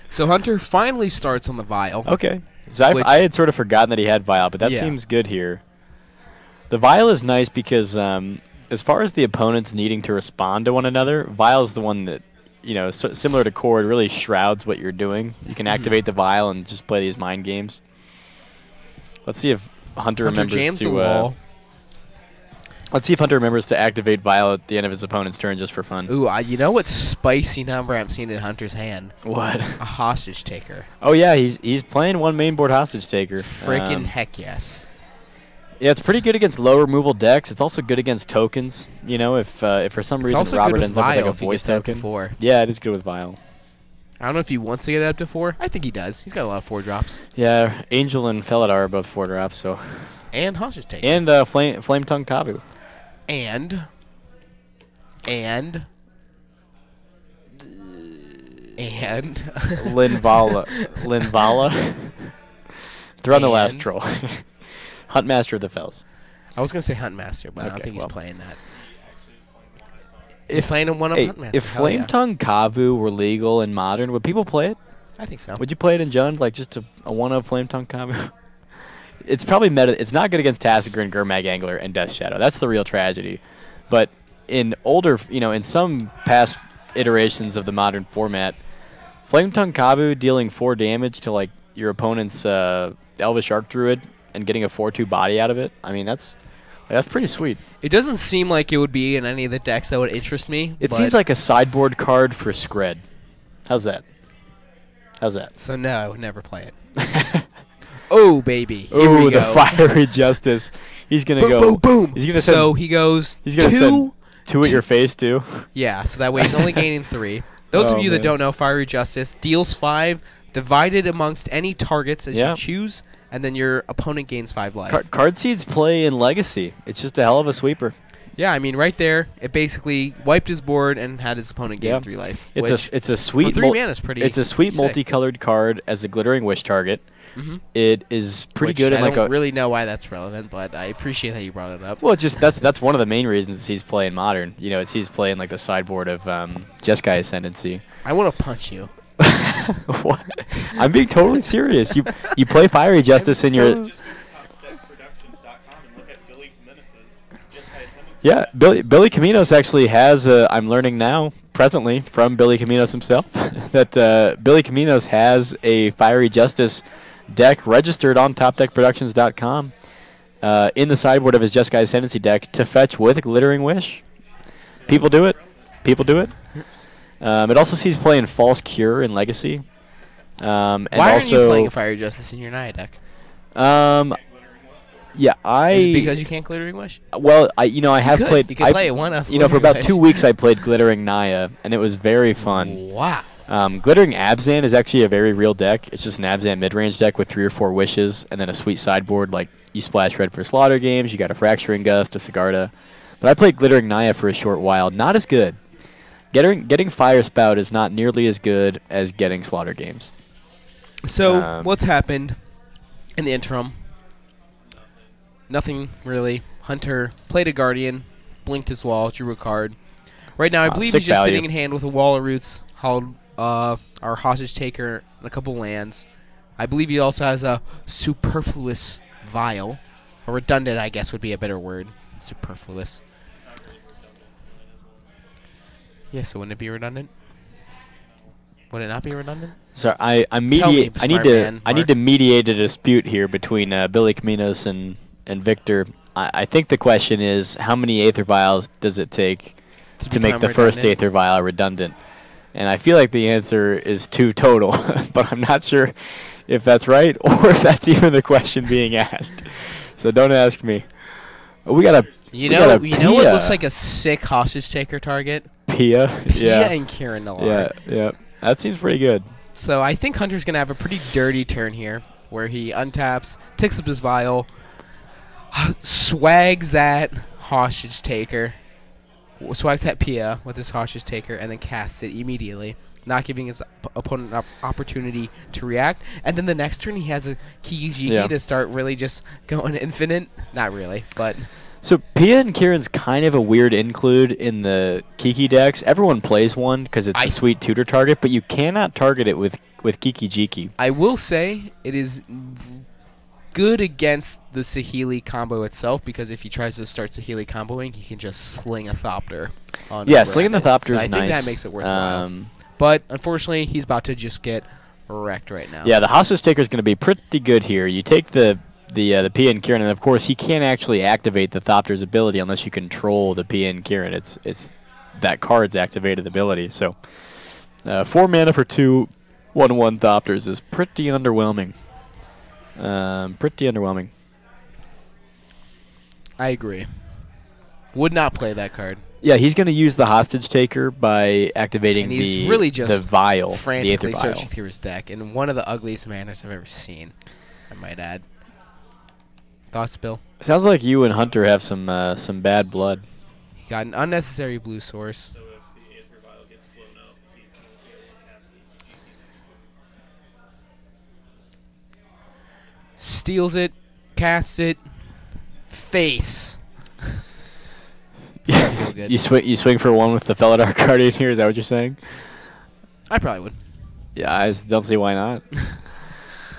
So Hunter finally starts on the Vial. Okay. So I had sort of forgotten that he had Vial, but that seems good here. The Vial is nice because as far as the opponents needing to respond to one another, Vial is the one that, similar to Cord, really shrouds what you're doing. You can activate the Vial and just play these mind games. Let's see if Hunter remembers jams to. the wall. Let's see if Hunter remembers to activate Vial at the end of his opponent's turn just for fun. Ooh, you know what spicy number I'm seeing in Hunter's hand? What? A Hostage Taker. Oh yeah, he's playing one mainboard Hostage Taker. Freaking heck yes. Yeah, it's pretty good against low removal decks. It's also good against tokens. If for some reason Robert ends up with like a voice token. Yeah, it is good with Vial. I don't know if he wants to get it up to 4. I think he does. He's got a lot of 4-drops. Yeah, Angel and Felidar are both 4-drops. So. And Hostage Taker. And Flame Tongue Kavu. And Linvala. Throw on the last troll. Huntmaster of the Fells. I was gonna say Huntmaster, but I don't think he's playing that. He's If playing in one of Huntmaster. If Flame Tongue Kavu were legal in Modern, would people play it? I think so. Would you play it in Jund, like just a one of Flame Tongue Kavu? It's probably meta. It's not good against Tassiger, Gurmag Angler, and Death Shadow. That's the real tragedy. But in older, in some past iterations of the Modern format, Flame Tongue Kavu dealing 4 damage to like your opponent's Elvish Archdruid and getting a 4/2 body out of it. I mean, that's pretty sweet. It doesn't seem like it would be in any of the decks that would interest me. It seems like a sideboard card for Skred. How's that? So no, I would never play it. Oh baby! Here Oh, we the go. Fiery Justice. He's gonna boom, go. Boom! Boom! He's gonna so send, he goes. He's gonna send 2 at your face too. Yeah, so that way he's only gaining 3. Those Oh, of you that man. don't know, Fiery Justice deals 5, divided amongst any targets as Yeah. you choose, and then your opponent gains 5 life. Card Seeds play in Legacy. It's just a hell of a sweeper. Yeah, I mean, right there, it basically wiped his board and had his opponent gain Yeah. 3 life. It's which a sweet for 3 mana is pretty. It's a sweet sick. multicolored card as a Glittering Wish target. Mm-hmm. It is pretty Which good in I like don't a really know why that's relevant, but I appreciate that you brought it up. well, just that's one of the main reasons he's playing Modern. You know, it's he's playing like the sideboard of Jeskai Ascendancy. I want to punch you. What? I'm being totally serious. You play Fiery Justice in your Just go to topdeckproductions.com and look at Billy Kamenis' Just High Ascendancy. yeah. Billy Caminos actually has. I'm learning now presently from Billy Caminos himself that Billy Caminos has a Fiery Justice deck registered on topdeckproductions.com in the sideboard of his Jeskai Ascendancy deck to fetch with Glittering Wish. People do it. People do it. It also sees play in False Cure in Legacy. And Why aren't also, you playing a Fiery Justice in your Naya deck? Yeah, Is it because you can't Glittering Wish? well, I have You could. played. You could play one of for Glittering about Wish. 2 weeks I played Glittering Naya, and it was very fun. Wow. Glittering Abzan is actually a very real deck. It's just an Abzan mid-range deck with 3 or 4 wishes, and then a sweet sideboard like you splash red for Slaughter Games, you got a Fracturing Gust, a Sigarda. But I played Glittering Naya for a short while. Not as good. Getting Fire Spout is not nearly as good as getting Slaughter Games. So, what's happened in the interim? Nothing really. Hunter played a Guardian, blinked his wall, drew a card. Right now, I believe sick he's just value. sitting in hand with a Wall of Roots, our Hostage Taker, and a couple lands. I believe he also has a Superfluous Vial. Or redundant, I guess, would be a better word. Superfluous. Yeah, so wouldn't it be redundant? Would it not be redundant? So I Tell me, I need smart to man, I need Mark. to mediate a dispute here between Billy Caminos and Victor. I think the question is how many Aether Vials does it take to make become the first redundant? Aether Vial redundant? And I feel like the answer is 2 total, but I'm not sure if that's right or if that's even the question being asked. So don't ask me. We got a You we know, got a you know what Pia. looks like a sick Hostage Taker target? Pia. Pia Yeah. and Kieran Nalar. Yeah. Yeah. That seems pretty good. So I think Hunter's going to have a pretty dirty turn here, where he untaps, ticks up his vial, swags that Hostage Taker, swags that Pia with his Hostage Taker, and then casts it immediately, not giving his opponent an opportunity to react. And then the next turn he has a Kiki Jiki Yeah. to start really just going infinite. Not really, but... So Pia and Kieran's kind of a weird include in the Kiki decks. Everyone plays one because it's a sweet tutor target, but you cannot target it with Kiki Jiki. I will say it is good against the Saheeli combo itself, because if he tries to start Saheeli comboing, he can just sling a Thopter on Yeah, over slinging the at it. Thopter So is I nice. think that makes it worthwhile. Um, But unfortunately, he's about to just get wrecked right now. Yeah, the Hostage Taker is going to be pretty good here. You take the Pia and Kieran, and of course he can't actually activate the Thopter's ability unless you control the Pia and Kieran. It's that card's activated ability. So 4 mana for 2 1/1 Thopters is pretty underwhelming. Pretty underwhelming. I agree. Would not play that card. Yeah, he's going to use the Hostage Taker by activating And he's really just the vial, the Aether frantically vial. searching through his deck in one of the ugliest manners I've ever seen, I might add. Thoughts, Bill? Sounds like you and Hunter have some bad blood. He got an unnecessary blue source. So if the Aether Vial gets blown up, he won't be able to cast it. Steals it, casts it, face. I feel good. You swing for 1 with the Felidar Guardian here. Is that what you're saying? I probably would. Yeah, I just don't see why not.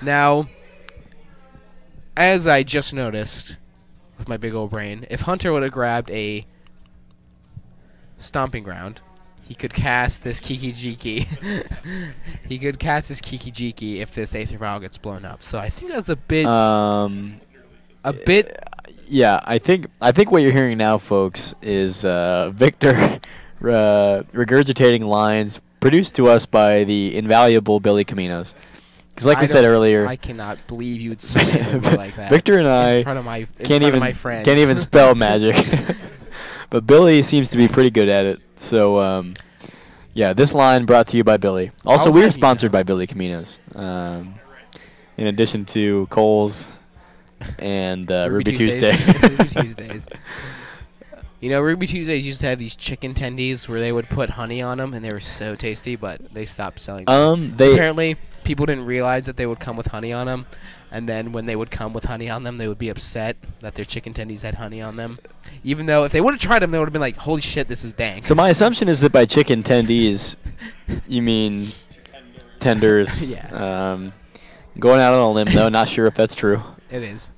Now, as I just noticed with my big old brain, if Hunter would have grabbed a Stomping Ground, he could cast this Kiki Jiki. He could cast this Kiki Jiki if this Aether Vial gets blown up. So I think that's a bit... Yeah, I think what you're hearing now, folks, is Victor regurgitating lines produced to us by the invaluable Billy Caminos. Because, like we said earlier, I cannot believe you would slander me like that. Victor and I in front of my friends. can't even spell magic. But Billy seems to be pretty good at it. So Yeah, this line brought to you by Billy. Also, I'll we are have you sponsored know. by Billy Caminos. In addition to Coles and Ruby Tuesday. Ruby Tuesdays. You know, Ruby Tuesdays used to have these chicken tendies where they would put honey on them, and they were so tasty, but they stopped selling those. So apparently, people didn't realize that they would come with honey on them, and then when they would come with honey on them, they would be upset that their chicken tendies had honey on them. Even though if they would have tried them, they would have been like, holy shit, this is dank. So my assumption is that by chicken tendies, you mean tenders. Yeah. Going out on a limb, though, not sure if that's true. It is.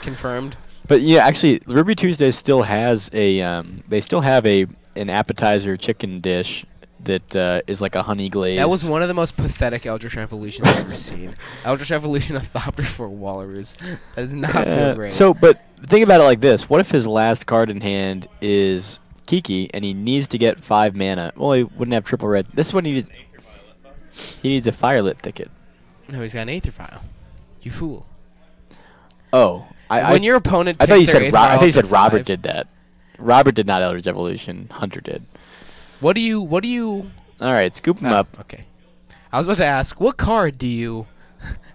Confirmed. But yeah, actually, Ruby Tuesday still has a. They still have an appetizer chicken dish that is like a honey glaze. That was one of the most pathetic Eldritch Evolutions I've ever seen. Eldritch Evolution of Thopter for Walrus. That does not feel great. So, but think about it like this: what if his last card in hand is Kiki, and he needs to get 5 mana? Well, he wouldn't have triple red. This is what he needs. He needs a Firelit Thicket. No, he's got an Aether Vial. You fool. Oh, when your opponent I takes thought you their said Aether I Vial thought you up said to Robert 5, did that. Robert did not Eldritch Evolution. Hunter did. What do you? All right, scoop him up. Okay. I was about to ask, what card do you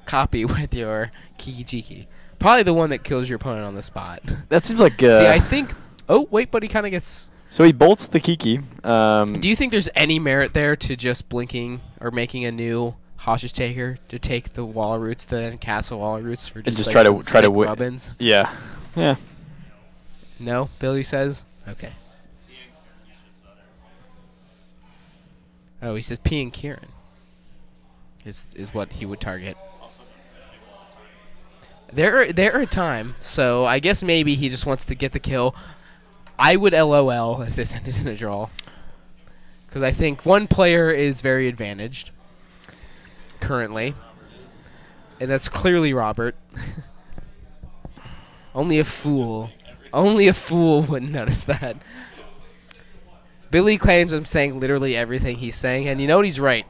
copy with your Kiki Jiki? Probably the one that kills your opponent on the spot. That seems like. See, I think. Oh wait, but he kind of gets. So he bolts the Kiki. Do you think there's any merit there to just blinking or making a new Hostage Taker to take the Wall of Roots, then castle Wall of Roots for just, just like try to win? Rubbins? Yeah. Yeah. No, Billy says. Okay. Oh, he says P and Kieran is what he would target. There are time, so I guess maybe he just wants to get the kill. I would LOL if this ended in a draw, because I think one player is very advantaged currently, and that's clearly Robert. Only a fool wouldn't notice that. Billy claims I'm saying literally everything he's saying, and you know what? He's right.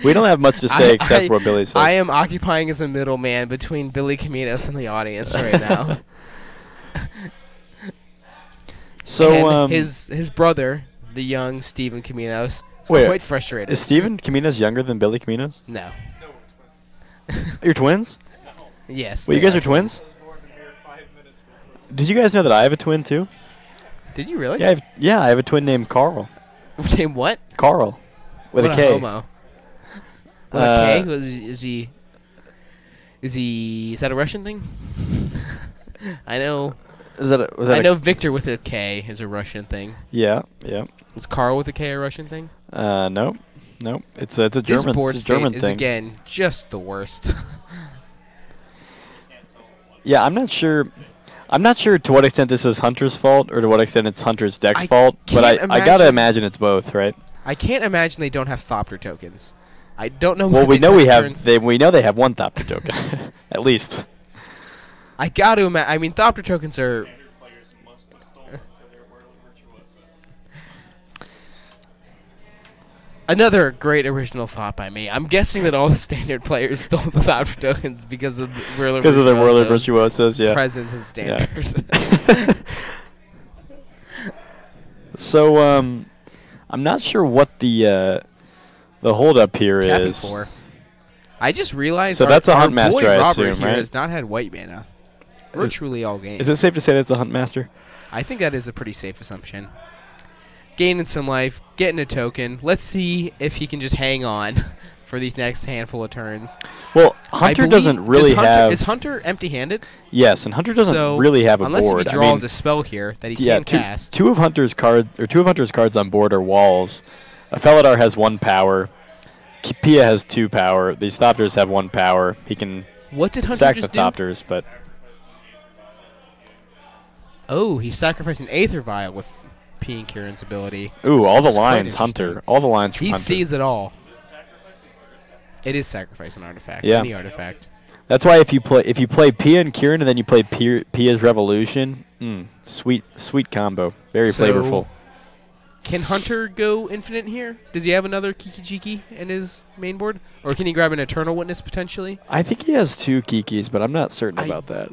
We don't have much to say except for what Billy says. I am occupying as a middleman between Billy Caminos and the audience right now. So and his brother, the young Steven Caminos, is wait, quite frustrated. Is Steven Caminos younger than Billy Caminos? No. No, we're twins. You're twins? Yes. Wait, you guys are twins? I was born a mere 5 minutes before. Did you guys know that I have a twin too? Did you really? Yeah, I have a twin named Carl. Name what? Carl, with What a K. Homo. With a K? Is that a Russian thing? I know. I know Victor with a K is a Russian thing. Yeah. Is Carl with a K a Russian thing? No. It's a This German. board It's a German state is thing. again just the worst. Yeah, I'm not sure. I'm not sure to what extent this is Hunter's fault or to what extent it's Hunter's deck's fault, but I gotta imagine it's both, right? I can't imagine they don't have Thopter tokens. I don't know. Well, why we they know we set have. turns. We know they have one Thopter token, at least. I got to imagine. I mean, Thopter tokens are. Standard players must have stolen for their world virtuosos. Another great original thought by me. I'm guessing that all the standard players stole the Thopter tokens because of the Whirler Virtuosos, yeah. presence in standard. So, I'm not sure what the holdup here Tapping is. 4. I just realized. So that's a our Hunt Master, boy I Robert assume, here right? has not had white mana virtually all game. Is it safe to say that's a Hunt Master? I think that is a pretty safe assumption. Gaining some life, getting a token. Let's see if he can just hang on for these next handful of turns. Well, Hunter doesn't really have. Is Hunter empty-handed? Yes, and Hunter doesn't So, really have a unless board. if he draws a spell here that he can't cast. Two of Hunter's cards on board are walls. Felidar has 1 power. Pia has 2 power. These Thopters have 1 power. He can What did Hunter sack the just do? Thopters, but Oh, he sacrificed an Aether Vial with P and Kieran's ability. ooh, all the Which is quite lines Hunter. interesting. All the lines from He Hunter. sees it all. It is sacrifice an artifact. Yeah. Any artifact. That's why if you play Pia and Kieran and then you play Pia's Revolution, sweet combo. Very So, flavorful. Can Hunter go infinite here? Does he have another Kiki Jiki in his main board? Or can he grab an Eternal Witness potentially? I think he has 2 Kikis, but I'm not certain I- about that.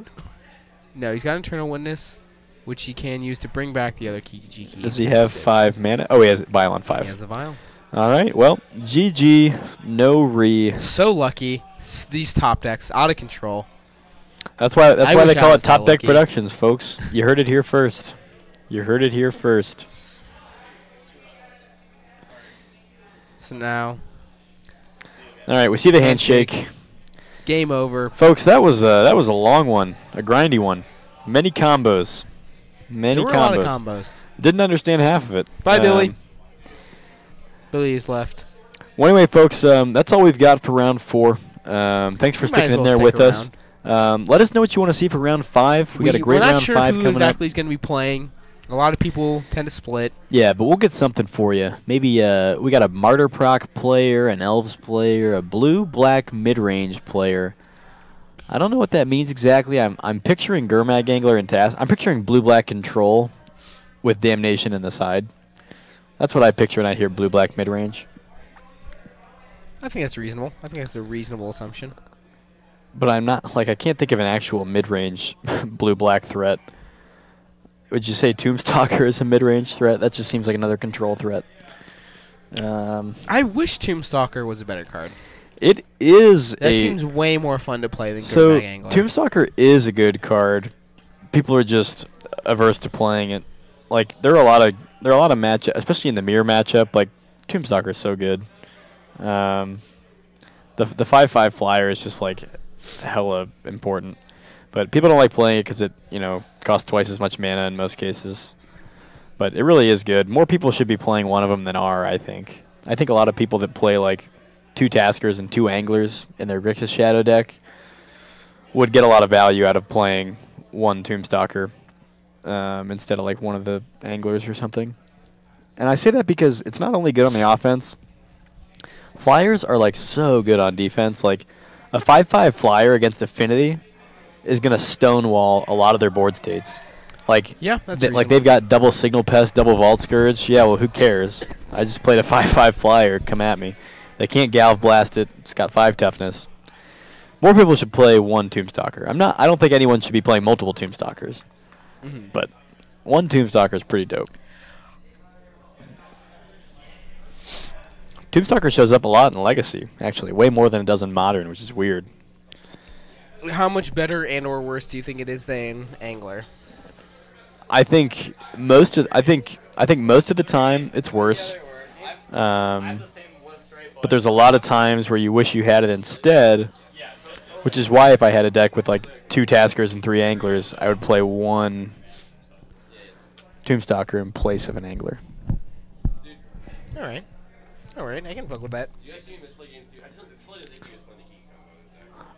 No, he's got an Eternal Witness. which he can use to bring back the other Kiki key. Does he have 5 mana? Oh, he has Vial on 5. He has the vial. All right. Well, GG. No re. So lucky. These top decks out of control. That's why they wish I call it was that Top Deck lucky. Productions, folks. You heard it here first. You heard it here first. So now, All right. We see the handshake. game over. Folks, that was a long one, a grindy one. Many combos. Many There were combos. a lot of combos. Didn't understand half of it. Bye, Billy. Billy is left. Well, anyway, folks, that's all we've got for round 4. Thanks for We might sticking as in well there stick with us. around. Let us know what you want to see for round 5. We got a great we're not round sure 5 who coming exactly up. is going to be playing. A lot of people tend to split. Yeah, but we'll get something for you. Maybe we got a Martyr Proc player, an Elves player, a blue-black mid-range player. I don't know what that means exactly. I'm picturing Gurmag Angler and Task. I'm picturing blue-black control with Damnation in the side. That's what I picture when I hear blue-black mid-range. I think that's reasonable. I think that's a reasonable assumption. But I'm not, like, I can't think of an actual mid-range blue-black threat. Would you say Tombstalker is a mid-range threat? That just seems like another control threat. I wish Tombstalker was a better card. It is That seems way more fun to play than So Gurmag Angler. Tombstalker is a good card. People are just averse to playing it. Like there are a lot of matchup, especially in the mirror matchup. Like Tombstalker is so good. The 5/5 flyer is just like hella important, but people don't like playing it because it costs twice as much mana in most cases. But it really is good. More people should be playing one of them than are. I think. I think a lot of people that play like 2 Taskers and 2 Anglers in their Grixis Shadow deck would get a lot of value out of playing one Tombstalker instead of like one of the Anglers or something. And I say that because it's not only good on the offense. Flyers are like so good on defense. Like a 5/5 flyer against Affinity is gonna stonewall a lot of their board states. Like Yeah, that's like they've got double Signal Pest, double Vault Scourge. Yeah, well, who cares? I just played a 5/5 flyer. Come at me. They can't Galv Blast it. It's got 5 toughness. More people should play one Tombstalker. I don't think anyone should be playing multiple Tombstalkers. But one Tombstalker is pretty dope. Tombstalker shows up a lot in Legacy, actually, way more than it does in Modern, which is weird. How much better and or worse do you think it is than Angler? I think most of the time it's worse. But there's a lot of times where you wish you had it instead, which is why if I had a deck with like 2 Taskers and 3 Anglers, I would play one Tombstalker in place of an Angler. All right, I can fuck with that.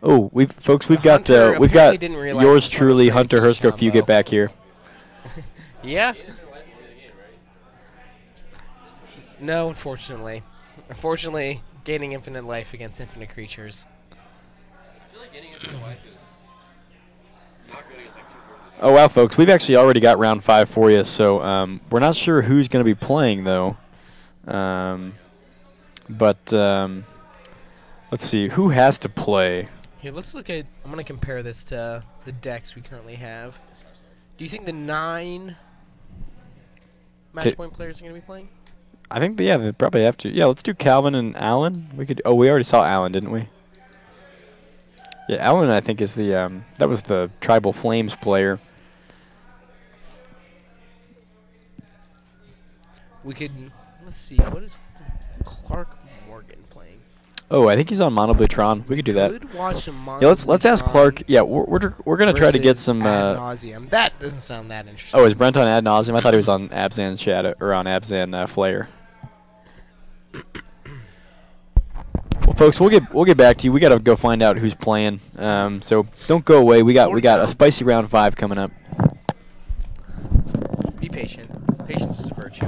Oh, we've got Hunter apparently didn't realize yours this truly, was Hunter playing Kiki Hersko. If you combo. get back here, Yeah. No, unfortunately. Unfortunately, gaining infinite life against infinite creatures. I feel like getting infinite life is not good against like 2/3 of the oh wow, folks, we've actually already got round 5 for you. So we're not sure who's going to be playing though. But let's see who has to play. Here, let's look at. I'm gonna compare this to the decks we currently have. Do you think the 9 match point players are gonna be playing? I think they probably have to. Yeah, let's do Calvin and Alan. We could. Oh, we already saw Alan, didn't we? Yeah, Alan I think is the that was the Tribal Flames player. We could. Let's see. What is Clark Morgan playing? Oh, I think he's on Mono Blue Tron. We could do that. Could watch a Yeah, let's ask Clark. Yeah, we're gonna try to get versus some. Ad nauseam. That doesn't sound that interesting. Oh, is Brent on Ad Nauseam? I thought he was on Abzan Shadow or on Abzan Flare. Well, folks, we'll get back to you. We gotta go find out who's playing. So don't go away. We got a spicy round 5 coming up. Be patient. Patience is a virtue.